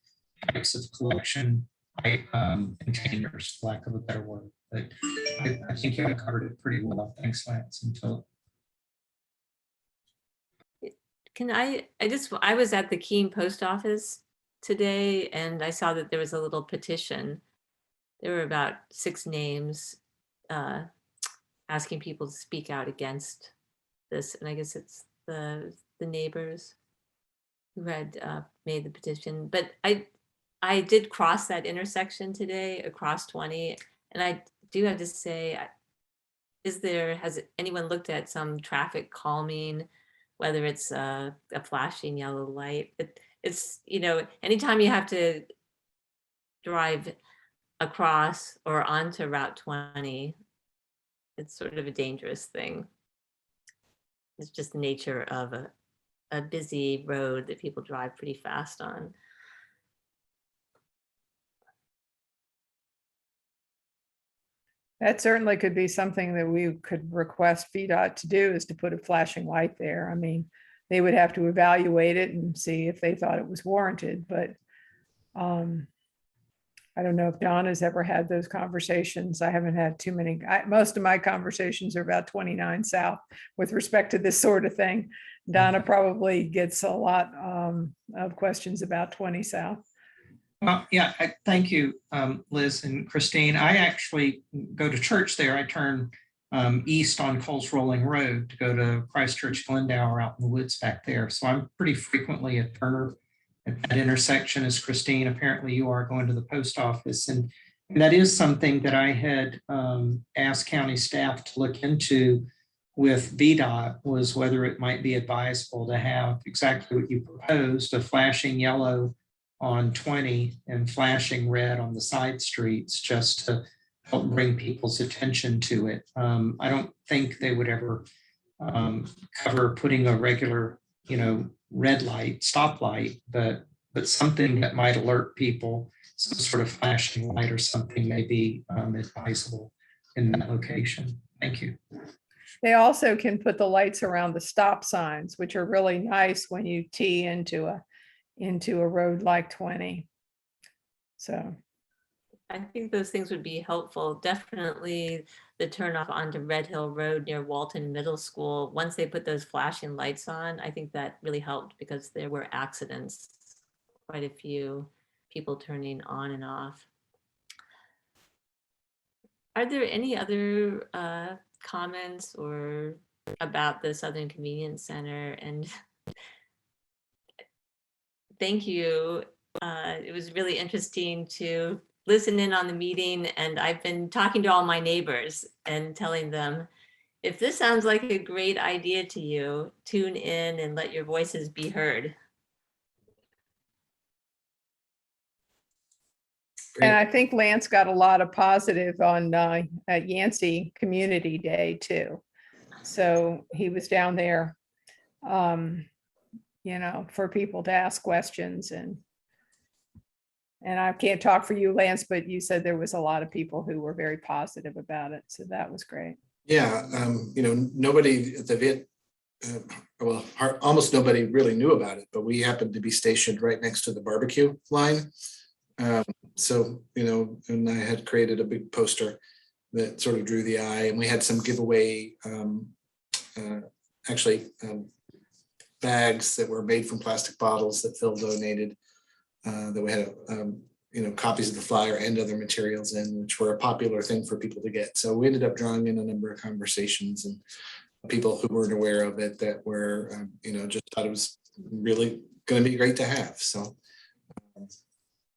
types of collection containers, for lack of a better word. But I think you covered it pretty well. Thanks, Lance and Philip. Can I was at the Keene post office today and I saw that there was a little petition. There were about 6 names asking people to speak out against this. And I guess it's the neighbors who had made the petition. But I did cross that intersection today across 20. And I do have to say, has anyone looked at some traffic calming, whether it's a flashing yellow light? It's, you know, anytime you have to drive across or onto Route 20, it's sort of a dangerous thing. It's just the nature of a busy road that people drive pretty fast on. That certainly could be something that we could request VDOT to do, is to put a flashing light there. I mean, they would have to evaluate it and see if they thought it was warranted, but I don't know if Don has ever had those conversations. I haven't had too many. Most of my conversations are about 29 South with respect to this sort of thing. Donna probably gets a lot of questions about 20 South. Well, yeah, thank you, Liz and Christine. I actually go to church there. I turn east on Coles Rolling Road to go to Christchurch Glendower out in the woods back there. So I'm pretty frequently at Turner at that intersection as Christine. Apparently you are going to the post office. And that is something that I had asked county staff to look into with VDOT, was whether it might be advisable to have exactly what you proposed, a flashing yellow on 20 and flashing red on the side streets, just to help bring people's attention to it. I don't think they would ever cover putting a regular, red light, stoplight, but but something that might alert people, some sort of flashing light or something may be advisable in that location. Thank you. They also can put the lights around the stop signs, which are really nice when you tee into a road like 20. So, I think those things would be helpful. Definitely the turnoff onto Red Hill Road near Walton Middle School. Once they put those flashing lights on, I think that really helped because there were accidents, quite a few people turning on and off. Are there any other comments or about the Southern Convenience Center? And thank you. It was really interesting to listen in on the meeting, and I've been talking to all my neighbors and telling them, if this sounds like a great idea to you, tune in and let your voices be heard. and I think Lance got a lot of positive on at Yancey Community Day too. So he was down there, you know, for people to ask questions, and I can't talk for you, Lance, but you said there was a lot of people who were very positive about it. So that was great. Yeah, you know, nobody at the almost nobody really knew about it, but we happened to be stationed right next to the barbecue line. So, you know, and I had created a big poster that sort of drew the eye, and we had some giveaway, bags that were made from plastic bottles that Phil donated, that we had, you know, copies of the flyer and other materials in, which were a popular thing for people to get. So we ended up drawing in a number of conversations and people who weren't aware of it that were, you know, just thought it was really going to be great to have. So.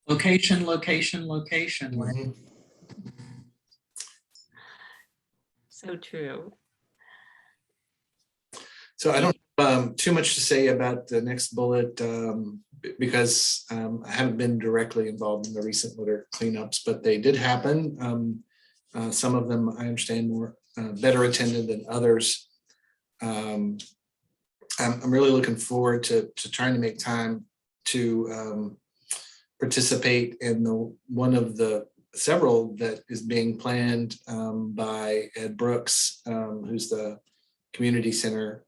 Location. Mhm. So true. So I don't have too much to say about the next bullet because I haven't been directly involved in the recent litter cleanups, but they did happen. Some of them I understand were better attended than others. I'm really looking forward to trying to make time to participate in one of the several that is being planned by Ed Brooks, who's the community center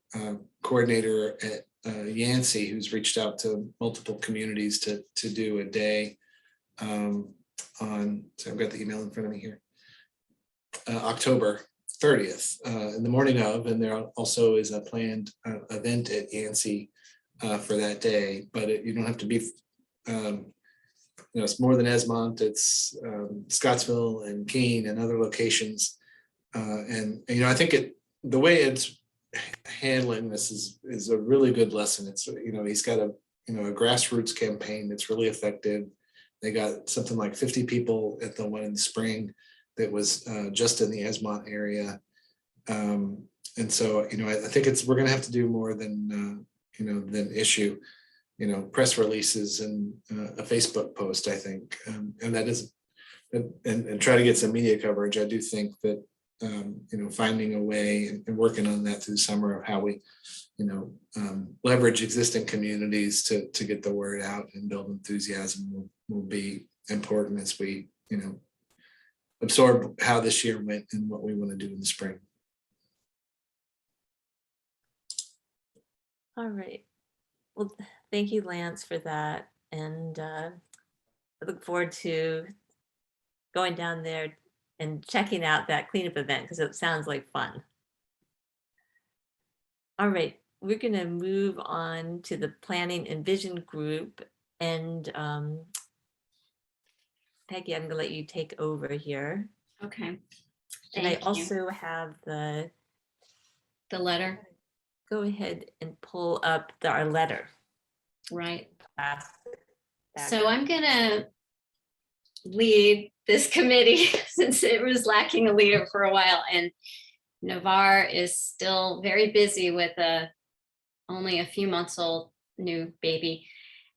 coordinator at Yancey, who's reached out to multiple communities to do a day on, so I've got the email in front of me here, October 30th in the morning of, and there also is a planned event at Yancey for that day, but you don't have to be, you know, it's more than Esmont, it's Scottsville and Keene and other locations. And, you know, I think the way it's handling this is a really good lesson. It's, you know, he's got a grassroots campaign that's really effective. They got something like 50 people at the one in the spring that was just in the Esmont area. And so, you know, I think we're going to have to do more than, you know, than issue, you know, press releases and a Facebook post, I think, and that is, and try to get some media coverage. I do think that, you know, finding a way and working on that through the summer of how we, you know, leverage existing communities to get the word out and build enthusiasm will be important as we, you know, absorb how this year went and what we want to do in the spring. All right. Well, thank you, Lance, for that. And I look forward to going down there and checking out that cleanup event because it sounds like fun. All right, we're going to move on to the Planning and Vision Group. And Peggy, I'm going to let you take over here. Okay. And I Thank you. also have The letter, go ahead and pull up our letter. right? Back. So I'm gonna lead this committee since it was lacking a leader for a while, and Navarre is still very busy with only a few months old new baby.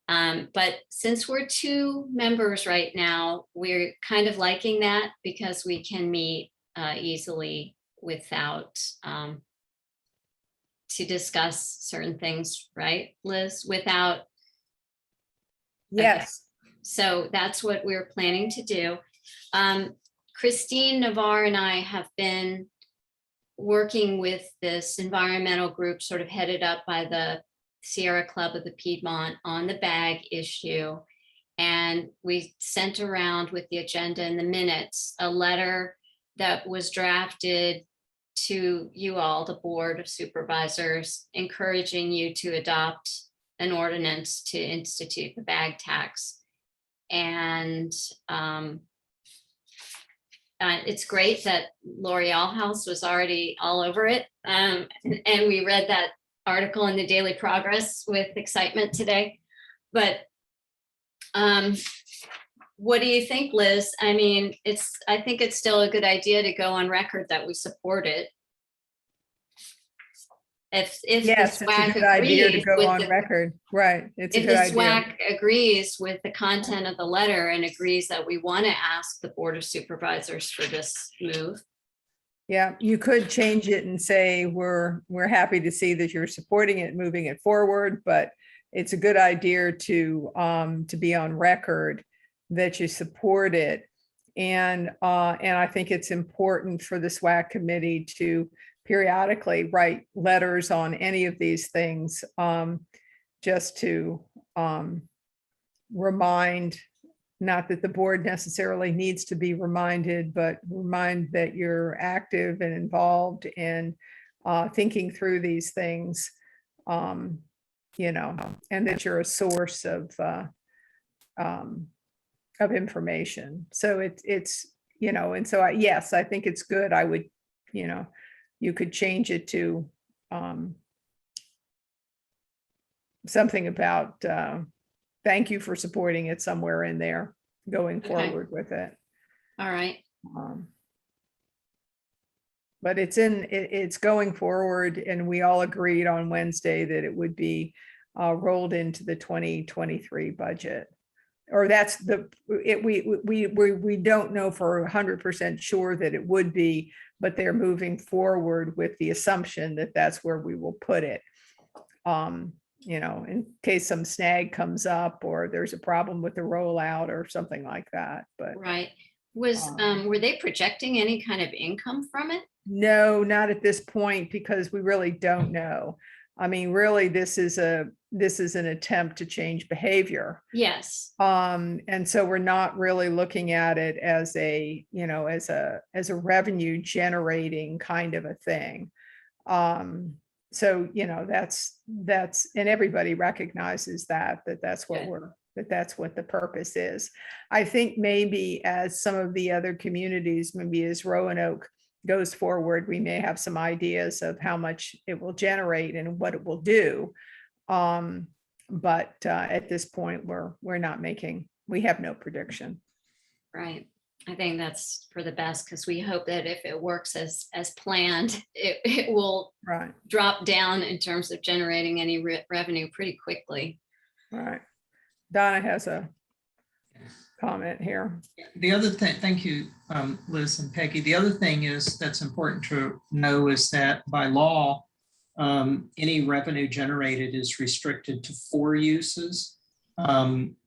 But since we're 2 members right now, we're kind of liking that because we can meet easily without to discuss certain things, right, Liz? Without Yes. So that's what we're planning to do. Christine Navarre and I have been working with this environmental group sort of headed up by the Sierra Club of the Piedmont on the bag issue. And we sent around with the agenda and the minutes, a letter that was drafted to you all, the Board of Supervisors, encouraging you to adopt an ordinance to institute the bag tax. And it's great that L'Oreal House was already all over it. And we read that article in the Daily Progress with excitement today. But what do you think, Liz? I mean, I think it's still a good idea to go on record that we support it. If Yes, the it's a SWAAC good idea to agrees go with on the- record. Right. It's a If good the idea. SWAAC agrees with the content of the letter and agrees that we want to ask the Board of Supervisors for this move. Yeah, you could change it and say, we're happy to see that you're supporting it, moving it forward, but it's a good idea to be on record that you support it. And I think it's important for the SWAAC committee to periodically write letters on any of these things, just to remind, not that the board necessarily needs to be reminded, but remind that you're active and involved in thinking through these things, you know, and that you're a source of information. So it's, you know, and so yes, I think it's good. I would, you know, you could change it to something about thank you for supporting it, somewhere in there, going Okay. forward with it. All right. But it's going forward, and we all agreed on Wednesday that it would be rolled into the 2023 budget. Or that's we don't know for 100% sure that it would be, but they're moving forward with the assumption that that's where we will put it. You know, in case some snag comes up or there's a problem with the rollout or something like that, but Right. Were they projecting any kind of income from it? no, not at this point, because we really don't know. I mean, really, this is an attempt to change behavior. Yes. And so we're not really looking at it as a, you know, as a revenue generating kind of a thing. So, you know, that's, and everybody recognizes that's what Good. that's what the purpose is. I think maybe as some of the other communities, maybe as Roanoke goes forward, we may have some ideas of how much it will generate and what it will do. But at this point, we're not making, we have no prediction. Right. I think that's for the best, because we hope that if it works as planned, it will Right, drop down in terms of generating any revenue pretty quickly. right. Donna has a comment here. The other thing, thank you, Liz and Peggy. The other thing is that's important to know is that by law, any revenue generated is restricted to 4 uses,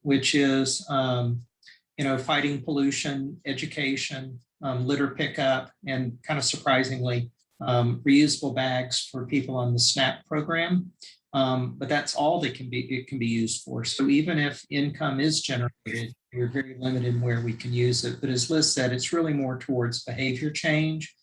which is, you know, fighting pollution, education, litter pickup, and kind of surprisingly, reusable bags for people on the SNAP program. But that's all it can be used for. So even if income is generated, we're very limited in where we can use it. But as Liz said, it's really more towards behavior change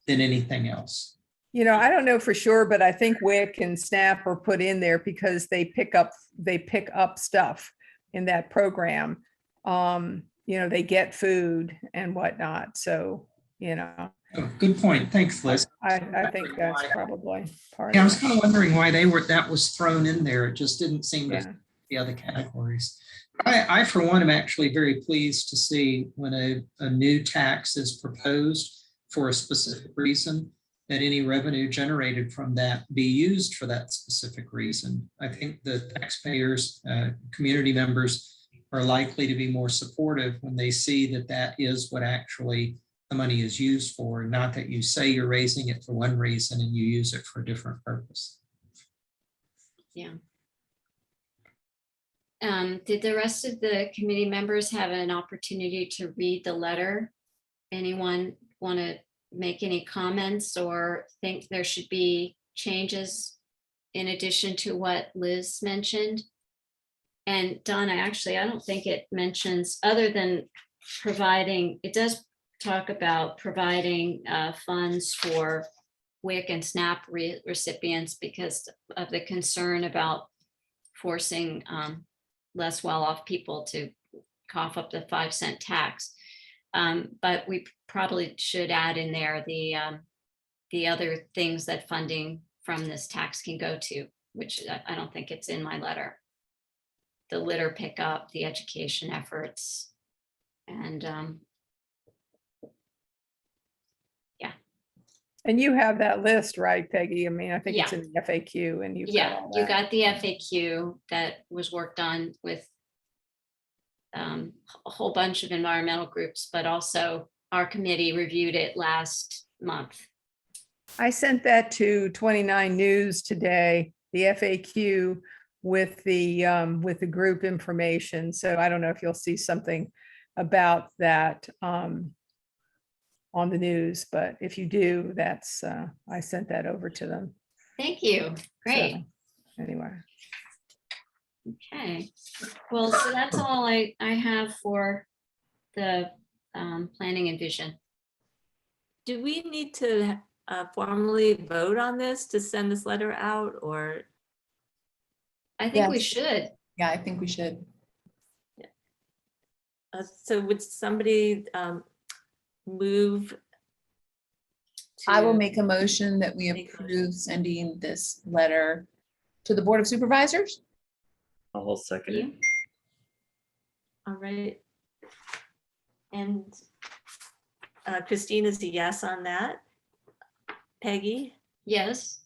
than anything else. You know, I don't know for sure, but I think WIC and SNAP are put in there because they pick up stuff in that program. You know, they get food and whatnot. So, you know, Oh, good point. Thanks, Liz. I think that's probably part Yeah, I of was it. kind of wondering why that was thrown in there. It just didn't seem to Yeah. fit the other categories. I, for one, am actually very pleased to see when a new tax is proposed for a specific reason, that any revenue generated from that be used for that specific reason. I think the taxpayers, community members are likely to be more supportive when they see that that is what actually the money is used for, not that you say you're raising it for one reason and you use it for a different purpose. Yeah. Did the rest of the committee members have an opportunity to read the letter? Anyone want to make any comments or think there should be changes in addition to what Liz mentioned? And Donna, actually, I don't think it mentions, other than providing, it does talk about providing funds for WIC and SNAP recipients because of the concern about forcing less well-off people to cough up the 5-cent tax. But we probably should add in there the other things that funding from this tax can go to, which I don't think it's in my letter. The litter pickup, the education efforts, and And you have that list, right, Peggy? I mean, I think it's Yeah. in the FAQ and you've got yeah, all you that. got the FAQ that was worked on with a whole bunch of environmental groups, but also our committee reviewed it last month. I sent that to 29 News today, the FAQ with the group information. So I don't know if you'll see something about that on the news, but if you do, that's I sent that over to them. Thank you. Great. So, anyway. Okay. Well, so that's all I have for the planning and vision. Do we need to formally vote on this to send this letter out, or? I think we Yes. should. Yeah, I think we should. So would somebody move? I will to- make a motion that we Make a motion. approve sending this letter to the Board of Supervisors. I'll second it. All right. And Christine is a yes on that. Peggy Yes.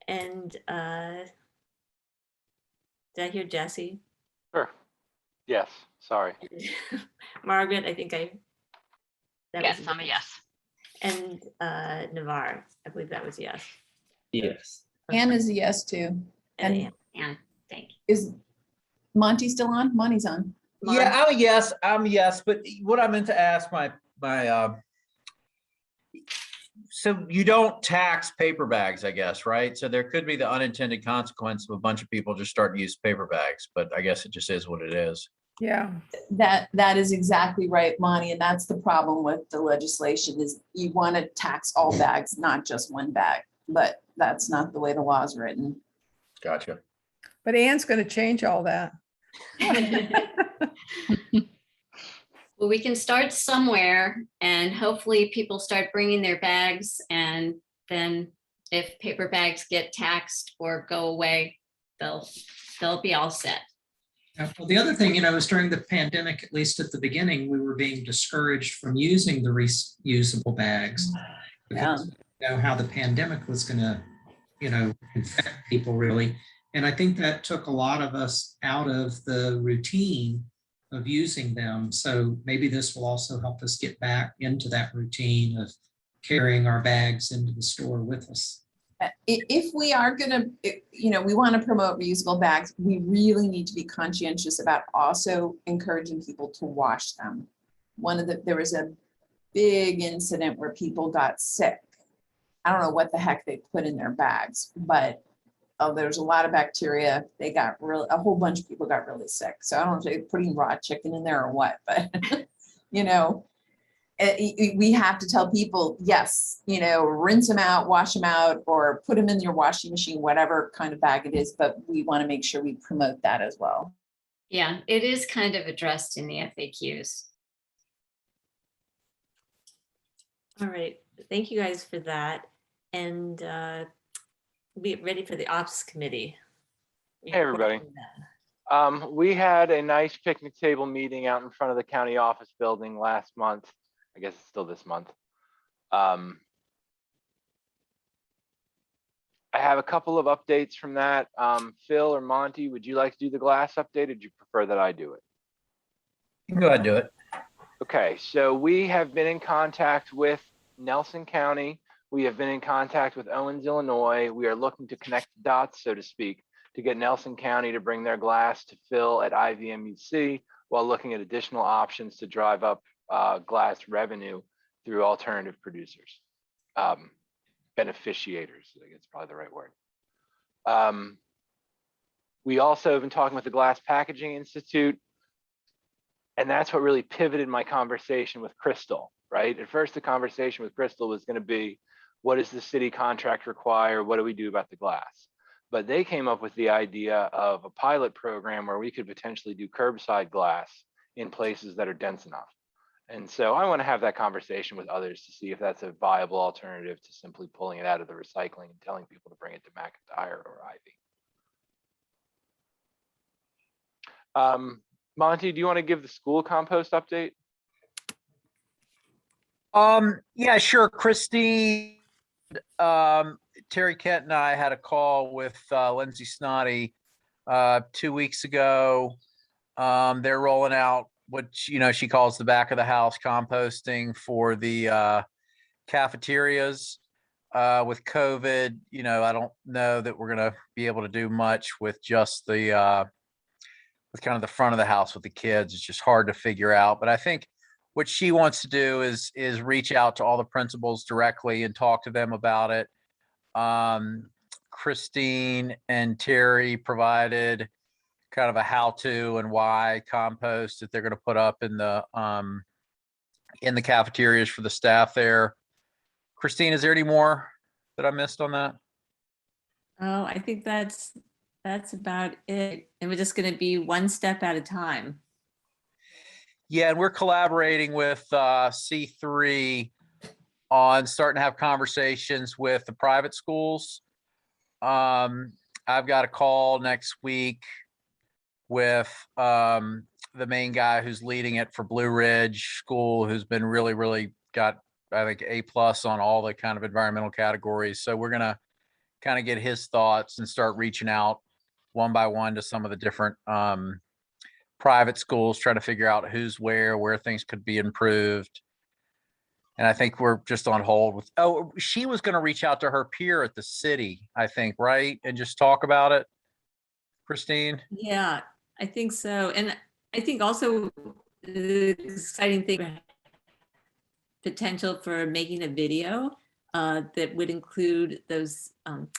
and did I hear Jesse? Sure. Yes, sorry. Margaret, I think that Yes, was I'm a yes. And Navarre, I believe that was yes. Yes. Anne is a yes too. And And Ann. And thank you. is Monty still on? Monty's on. Yeah, I'm a yes, but what I meant to ask my so you don't tax paper bags, I guess, right? So there could be the unintended consequence of a bunch of people just starting to use paper bags, but I guess it just is what it is. Yeah, That is exactly right, Monty, and that's the problem with the legislation is you want to tax all bags, not just one bag, but that's not the way the law is written. Gotcha. but Ann's going to change all that. Well, we can start somewhere and hopefully people start bringing their bags, and then if paper bags get taxed or go away, they'll be all set. Well, the other thing, is during the pandemic, at least at the beginning, we were being discouraged from using the reusable bags. Because we know how the pandemic was going to, infect people really. And I think that took a lot of us out of the routine of using them. So maybe this will also help us get back into that routine of carrying our bags into the store with us. If we are gonna, we want to promote reusable bags, we really need to be conscientious about also encouraging people to wash them. There was a big incident where people got sick. I don't know what the heck they put in their bags, but there's a lot of bacteria. A whole bunch of people got really sick. So I don't know if they're putting raw chicken in there or what, but we have to tell people, yes, rinse them out, wash them out, or put them in your washing machine, whatever kind of bag it is, but we want to make sure we promote that as well. Yeah, it is kind of addressed in the FAQs. All right, thank you guys for that. And be ready for the ops committee. Hey, everybody. We had a nice picnic table meeting out in front of the county office building last month. I guess it's still this month. I have a couple of updates from that. Phil or Monty, would you like to do the glass update, or do you prefer that I do it? You can go ahead and do it. Okay, so we have been in contact with Nelson County. We have been in contact with Owens, Illinois. We are looking to connect the dots, so to speak, to get Nelson County to bring their glass to fill at IVMUC while looking at additional options to drive up glass revenue through alternative producers. Beneficiators, I guess is probably the right word. We also have been talking with the Glass Packaging Institute, and that's what really pivoted my conversation with Crystal, right? At first, the conversation with Crystal was going to be, what does the city contract require? What do we do about the glass? But they came up with the idea of a pilot program where we could potentially do curbside glass in places that are dense enough. And so I want to have that conversation with others to see if that's a viable alternative to simply pulling it out of the recycling and telling people to bring it to McIntyre or Ivy. Monty, do you want to give the school compost update? Yeah, sure. Christine, Terry Kent and I had a call with Lindsay Snoddy 2 weeks ago. They're rolling out what she calls the back of the house composting for the cafeterias. With COVID, I don't know that we're gonna be able to do much with just the with kind of the front of the house with the kids. It's just hard to figure out. But I think what she wants to do is reach out to all the principals directly and talk to them about it. Christine and Terry provided kind of a how-to and why compost that they're going to put up in the cafeterias for the staff there. Christine, is there any more that I missed on that? Oh, I think that's about it. And we're just going to be one step at a time. Yeah, and we're collaborating with C3 on starting to have conversations with the private schools. I've got a call next week with the main guy who's leading it for Blue Ridge School, who's been really got, I think, A+ on all the kind of environmental categories. So we're gonna kind of get his thoughts and start reaching out one by one to some of the different private schools, trying to figure out who's where things could be improved. And I think we're just on hold with, she was going to reach out to her peer at the city, I think, right? And just talk about it, Christine? Yeah, I think so. And I think also the exciting thing, potential for making a video that would include those,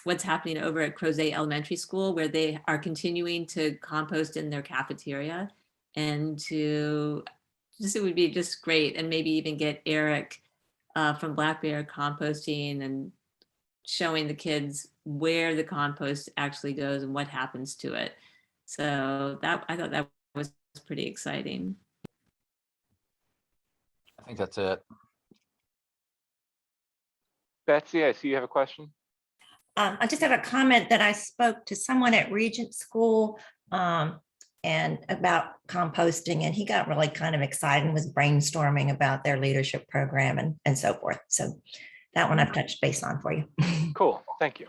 what's happening over at Crozet Elementary School, where they are continuing to compost in their cafeteria, and it would be just great. And maybe even get Eric from Black Bear Composting and showing the kids where the compost actually goes and what happens to it. So I thought that was pretty exciting. I think that's it. Betsy, I see you have a question. I just have a comment that I spoke to someone at Regent School and about composting, and he got really kind of excited and was brainstorming about their leadership program and so forth. So that one I've touched base on for you. Cool, thank you.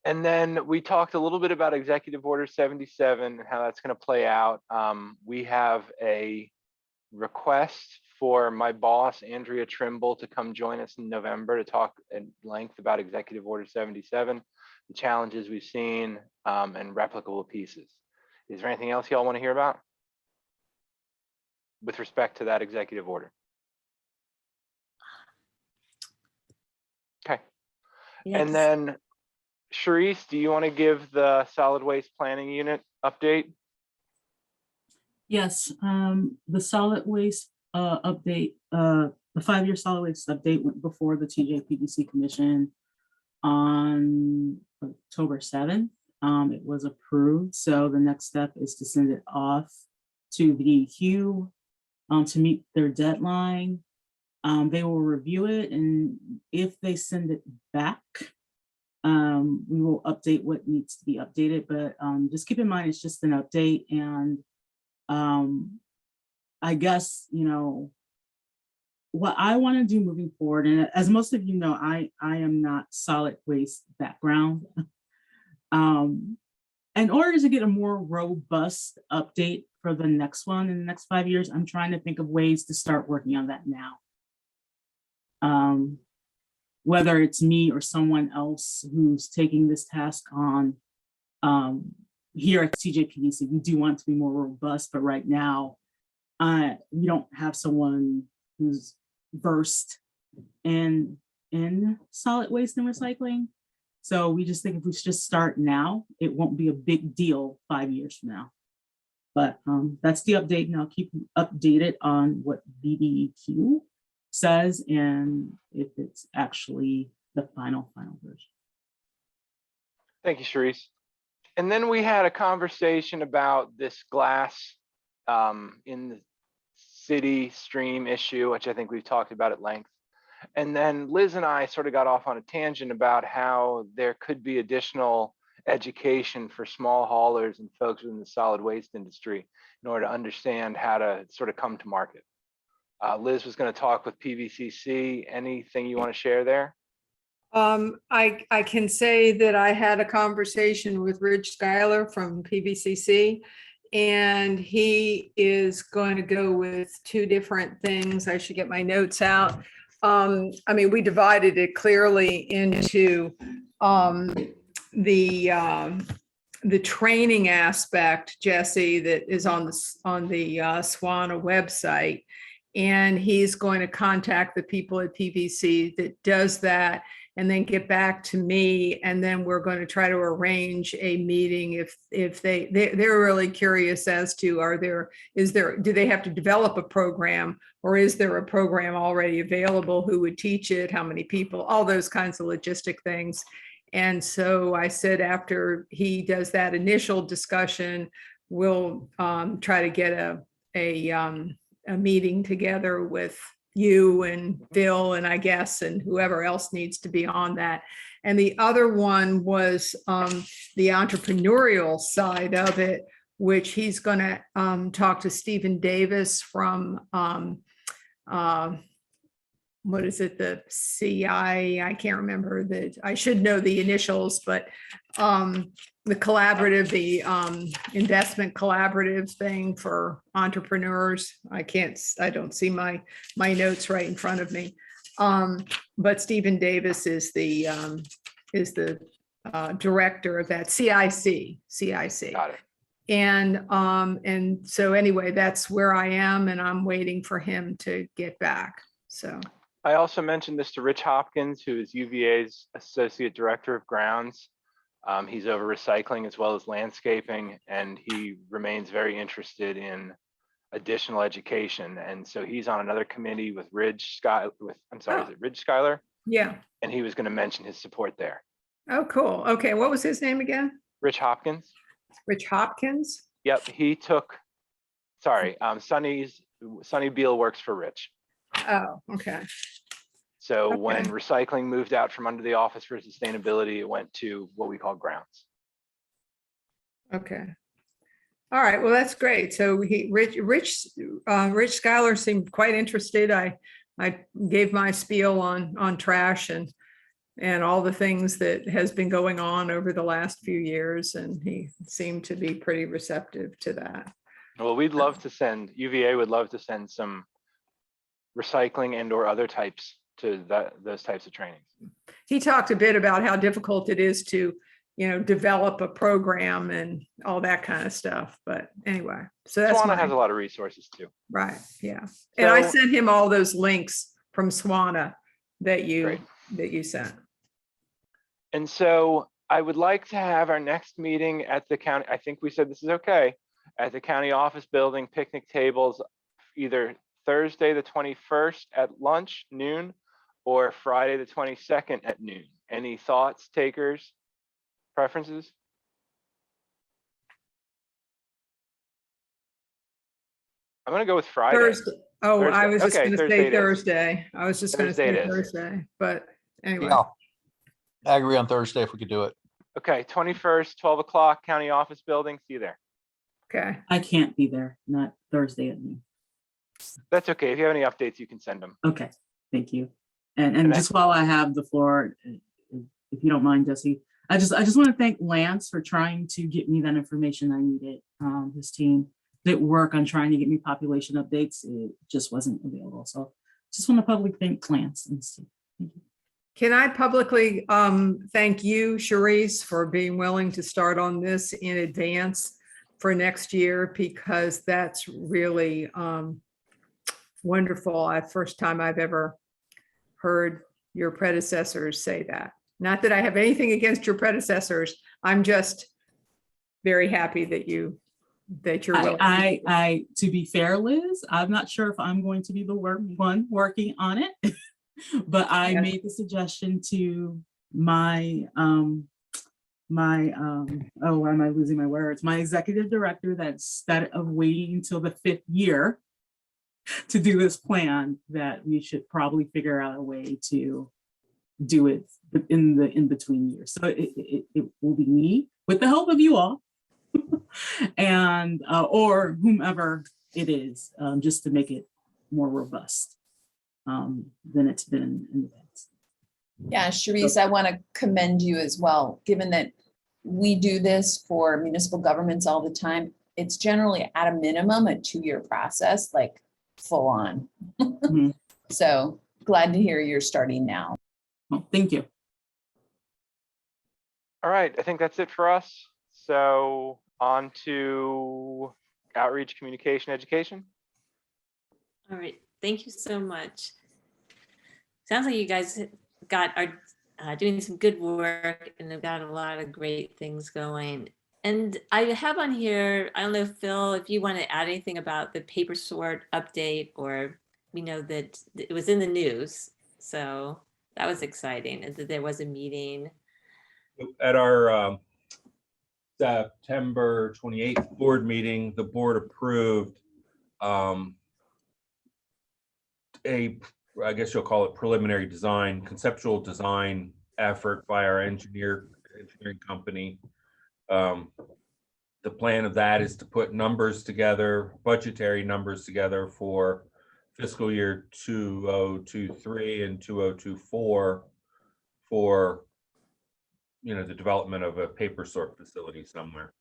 And then we talked a little bit about Executive Order 77 and how that's going to play out. We have a request for my boss, Andrea Trimble, to come join us in November to talk at length about Executive Order 77, the challenges we've seen, and replicable pieces. Is there anything else y'all want to hear about with respect to that executive order? Okay. Yes. And then, Charisse, do you want to give the solid waste planning unit update? Yes, the solid waste update, the 5-year solid waste update went before the TJPDC Commission on October 7th. It was approved, so the next step is to send it off to the DEQ to meet their deadline. They will review it, and if they send it back, we will update what needs to be updated. But just keep in mind, it's just an update, and I guess, what I want to do moving forward, and as most of you know, I am not solid waste background. In order to get a more robust update for the next one in the next 5 years, I'm trying to think of ways to start working on that now. Whether it's me or someone else who's taking this task on, Here at CJPDC, we do want to be more robust, but right now, we don't have someone who's versed in solid waste and recycling. So we just think if we just start now, it won't be a big deal 5 years from now. But that's the update, and I'll keep you updated on what BDQ says and if it's actually the final version. Thank you, Sharice. And then we had a conversation about this glass in the city stream issue, which I think we've talked about at length. And then Liz and I sort of got off on a tangent about how there could be additional education for small haulers and folks within the solid waste industry in order to understand how to sort of come to market. Liz was going to talk with PVCC. Anything you want to share there? I can say that I had a conversation with Rich Schuyler from PVCC, and he is going to go with two different things. I should get my notes out. I mean, we divided it clearly into the training aspect, Jesse, that is on the SWAAC website, and he's going to contact the people at PVC that does that, and then get back to me, and then we're going to try to arrange a meeting if they're really curious as to do they have to develop a program, or is there a program already available? Who would teach it? How many people? All those kinds of logistic things. And so I said after he does that initial discussion, we'll try to get a meeting together with you and Phil and I guess, and whoever else needs to be on that. And the other one was the entrepreneurial side of it, which he's going to talk to Stephen Davis from, what is it, the CI, I can't remember that, I should know the initials, but the collaborative, the investment collaborative thing for entrepreneurs. I don't see my notes right in front of me. But Stephen Davis is the director of that, CIC. Got it. And so anyway, that's where I am, and I'm waiting for him to get back. So I also mentioned this to Rich Hopkins, who is UVA's Associate Director of Grounds. He's over recycling as well as landscaping, and he remains very interested in additional education. And so he's on another committee with Ridge Schuyler, is it Ridge Schuyler? yeah. And he was going to mention his support there. Oh, cool. Okay, what was his name again? Rich Hopkins. Rich Hopkins? Yep, he took, Sonny Beal works for Rich. Oh, okay. So Okay. when recycling moved out from under the Office for Sustainability, it went to what we call Grounds. Okay. All right, well, that's great. So Rich Schuyler seemed quite interested. I gave my spiel on trash and all the things that has been going on over the last few years, and he seemed to be pretty receptive to that. Well, UVA would love to send some recycling and or other types to those types of trainings. He talked a bit about how difficult it is to, develop a program and all that kind of stuff. But anyway, so that's SWAAC has a lot of resources too. right. Yeah. And I So- sent him all those links from SWAAC that Great. you sent. And so I would like to have our next meeting at the county. I think we said this is okay. At the county office building, picnic tables, either Thursday, the 21st at lunch, noon, or Friday, the 22nd at noon. Any thoughts, takers, preferences? I'm going to go with Friday. Thursday. Oh, I Thursday. was just Okay, going to Thursday say it is. Thursday. I was just going to Thursday say it is. Thursday, but anyway. Yeah, I agree on Thursday if we could do it. Okay, 21st, 12 o'clock, county office building. See you there. Okay. I can't be there, not Thursday at noon. That's okay. If you have any updates, you can send them. Okay, thank you. And And I- just while I have the floor, if you don't mind, Jesse, I just want to thank Lance for trying to get me that information I needed. His team did work on trying to get me population updates. It just wasn't available. So just want to publicly thank Lance and Steve. Thank you. Can I publicly thank you, Sharice, for being willing to start on this in advance for next year, because that's really wonderful. First time I've ever heard your predecessors say that. Not that I have anything against your predecessors. I'm just very happy that you're willing. I to be fair, Liz, I'm not sure if I'm going to be the one working on it. But I Yes. made the suggestion to my oh, why am I losing my words? My executive director, that instead of waiting until the 5th year to do this plan, that we should probably figure out a way to do it in the in-between years. So it will be me with the help of you all and or whomever it is, just to make it more robust than it's been in the past. Yeah, Sharice, I want to commend you as well, given that we do this for municipal governments all the time. It's generally at a minimum a 2-year process, like full on. Mhm. So glad to hear you're starting now. Well, thank you. All right, I think that's it for us. So on to outreach, communication, education. All right, thank you so much. Sounds like you guys are doing some good work and have got a lot of great things going. And I have on here, I don't know, Phil, if you want to add anything about the paper sort update, or we know that it was in the news. So that was exciting, and that there was a meeting. At our September 28th board meeting, the board approved I guess you'll call it preliminary design, conceptual design effort by our engineering company. The plan of that is to put numbers together, budgetary numbers together for fiscal year 2023 and 2024 for, the development of a paper sort facility somewhere.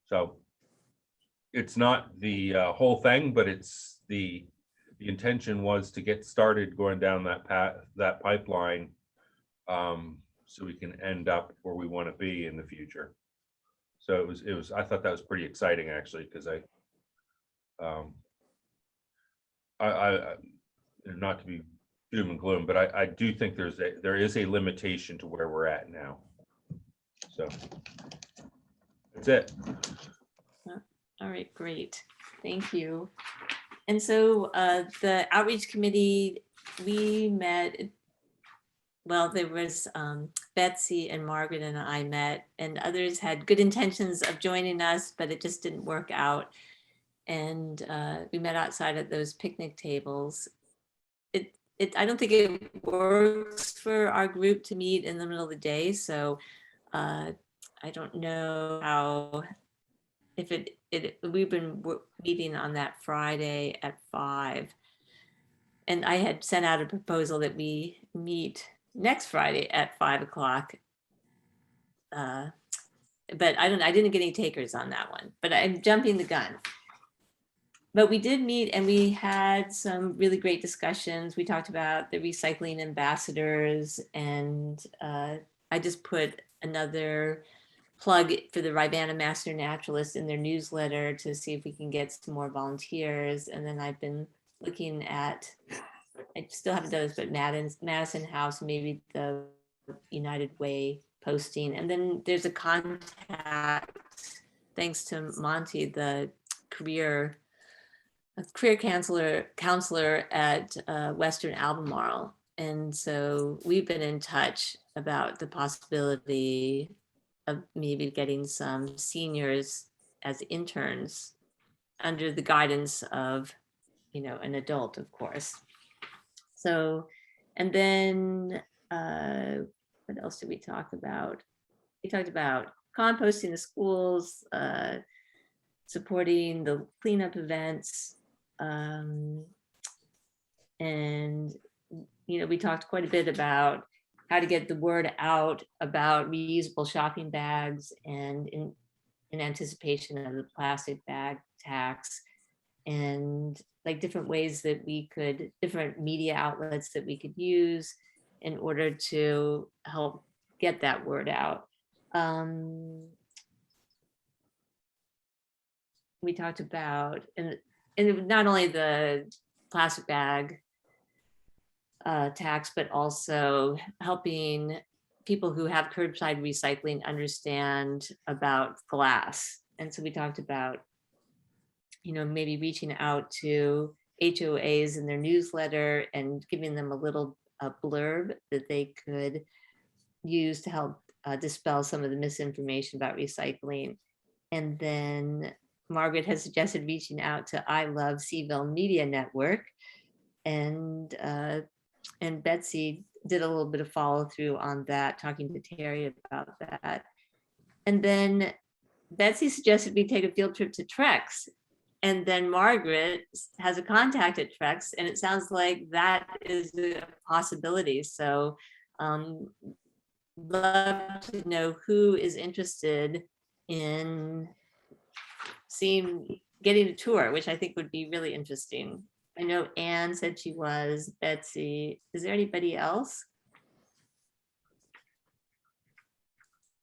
So it's not the whole thing, but it's the intention was to get started going down that path, that pipeline, so we can end up where we want to be in the future. So it was I thought that was pretty exciting, actually, because I not to be doom and gloom, but I do think there is a limitation to where we're at now. So that's it. All right, great. Thank you. And so the outreach committee, we met, well, there was Betsy and Margaret and I met, and others had good intentions of joining us, but it just didn't work out. And we met outside at those picnic tables. I don't think it works for our group to meet in the middle of the day. So I don't know how, if we've been meeting on that Friday at 5. And I had sent out a proposal that we meet next Friday at 5 o'clock. But I didn't get any takers on that one, but I'm jumping the gun. But we did meet and we had some really great discussions. We talked about the recycling ambassadors, and I just put another plug for the Rivanna Master Naturalists in their newsletter to see if we can get some more volunteers. And then I've been looking at, I still haven't done this, but Madison House, maybe the United Way posting. And then there's a contact, thanks to Monty, the career counselor at Western Albemarle. And so we've been in touch about the possibility of maybe getting some seniors as interns under the guidance of, an adult, of course. So, and then what else did we talk about? We talked about composting the schools, supporting the cleanup events, and we talked quite a bit about how to get the word out about reusable shopping bags, and in anticipation of the plastic bag tax. And like different ways that we could, different media outlets that we could use in order to help get that word out. We talked about, and not only the plastic bag tax, but also helping people who have curbside recycling understand about glass. And so we talked about, you know, maybe reaching out to HOAs in their newsletter and giving them a little blurb that they could use to help dispel some of the misinformation about recycling. And then Margaret has suggested reaching out to I Love Seville Media Network, and Betsy did a little bit of follow through on that, talking to Terry about that. And then Betsy suggested we take a field trip to Trex. And then Margaret has a contact at Trex, and it sounds like that is a possibility. So love to know who is interested in getting a tour, which I think would be really interesting. I know Anne said she was, Betsy. Is there anybody else?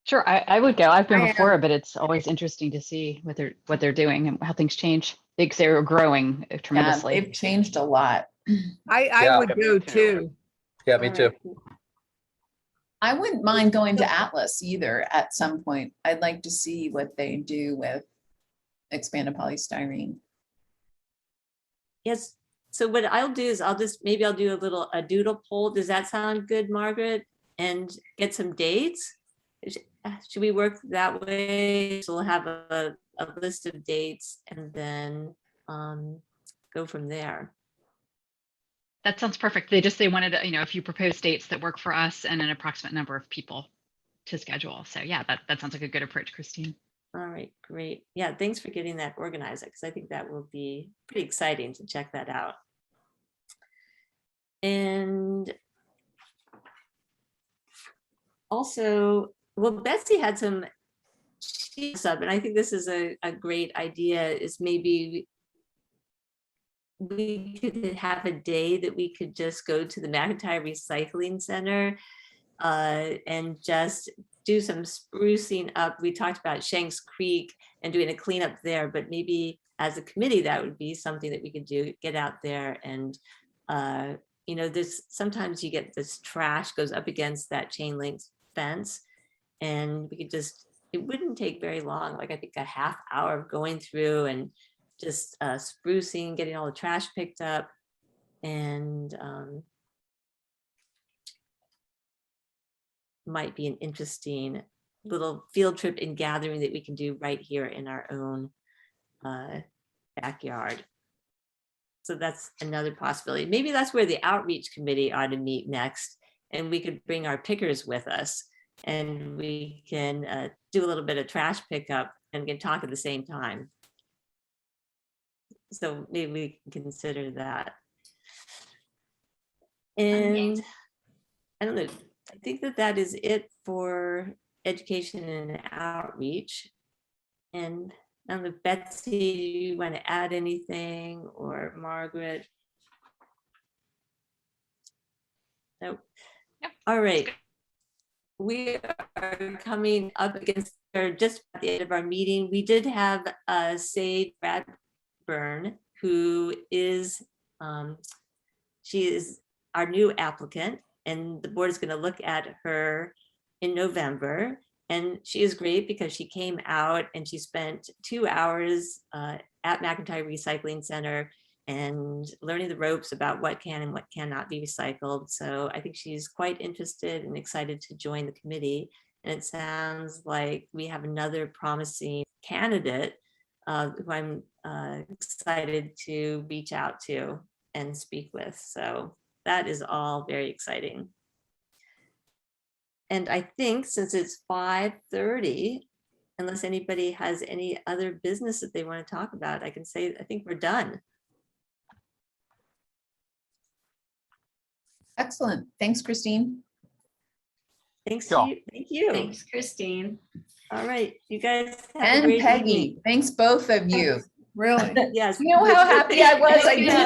Sure, I would go. I've been I before, but it's always interesting to see what they're doing and how things change. Because they're growing Yeah, tremendously. they've changed a lot. I Yeah. would Yeah, me go too. too. Yeah, me All too. right. I wouldn't mind going to Atlas either at some point. I'd like to see what they do with expanded polystyrene. Yes. So what I'll do is maybe I'll do a doodle poll. Does that sound good, Margaret? And get some dates. Should we work that way? So we'll have a list of dates and then go from there. That sounds perfect. They wanted, a few proposed dates that work for us and an approximate number of people to schedule. So yeah, that sounds like a good approach, Christine. All right, great. Yeah, thanks for getting that organized, because I think that will be pretty exciting to check that out. And also, well, Betsy had some up, and I think this is a great idea, is maybe we could have a day that we could just go to the McIntyre Recycling Center and just do some sprucing up. We talked about Shanks Creek and doing a cleanup there, but maybe as a committee, that would be something that we could do, get out there. And, this sometimes you get this trash goes up against that chain link fence, and we could it wouldn't take very long, like I think a half hour of going through and just sprucing, getting all the trash picked up, and might be an interesting little field trip and gathering that we can do right here in our own backyard. So that's another possibility. Maybe that's where the outreach committee ought to meet next, and we could bring our pickers with us, and we can do a little bit of trash pickup and can talk at the same time. So maybe we can consider that. And I don't know, I think that is it for education and outreach. And I don't know, Betsy, do you want to add anything, or Margaret? Nope. Yep. All right. We are coming up against, or just at the end of our meeting. We did have Sage Bradburn, who is, she is our new applicant, and the board is going to look at her in November. And she is great because she came out and she spent 2 hours at McIntyre Recycling Center and learning the ropes about what can and what cannot be recycled. So I think she's quite interested and excited to join the committee. And it sounds like we have another promising candidate who I'm excited to reach out to and speak with. So that is all very exciting. And I think since it's 5:30, unless anybody has any other business that they want to talk about, I can say, I think we're done. Excellent. Thanks, Christine. Thanks Sure. to you. Thank you. Thanks, Christine. All right, you guys have a And great Peggy, evening. thanks both of you. Really? Yes. You know how happy I was? I did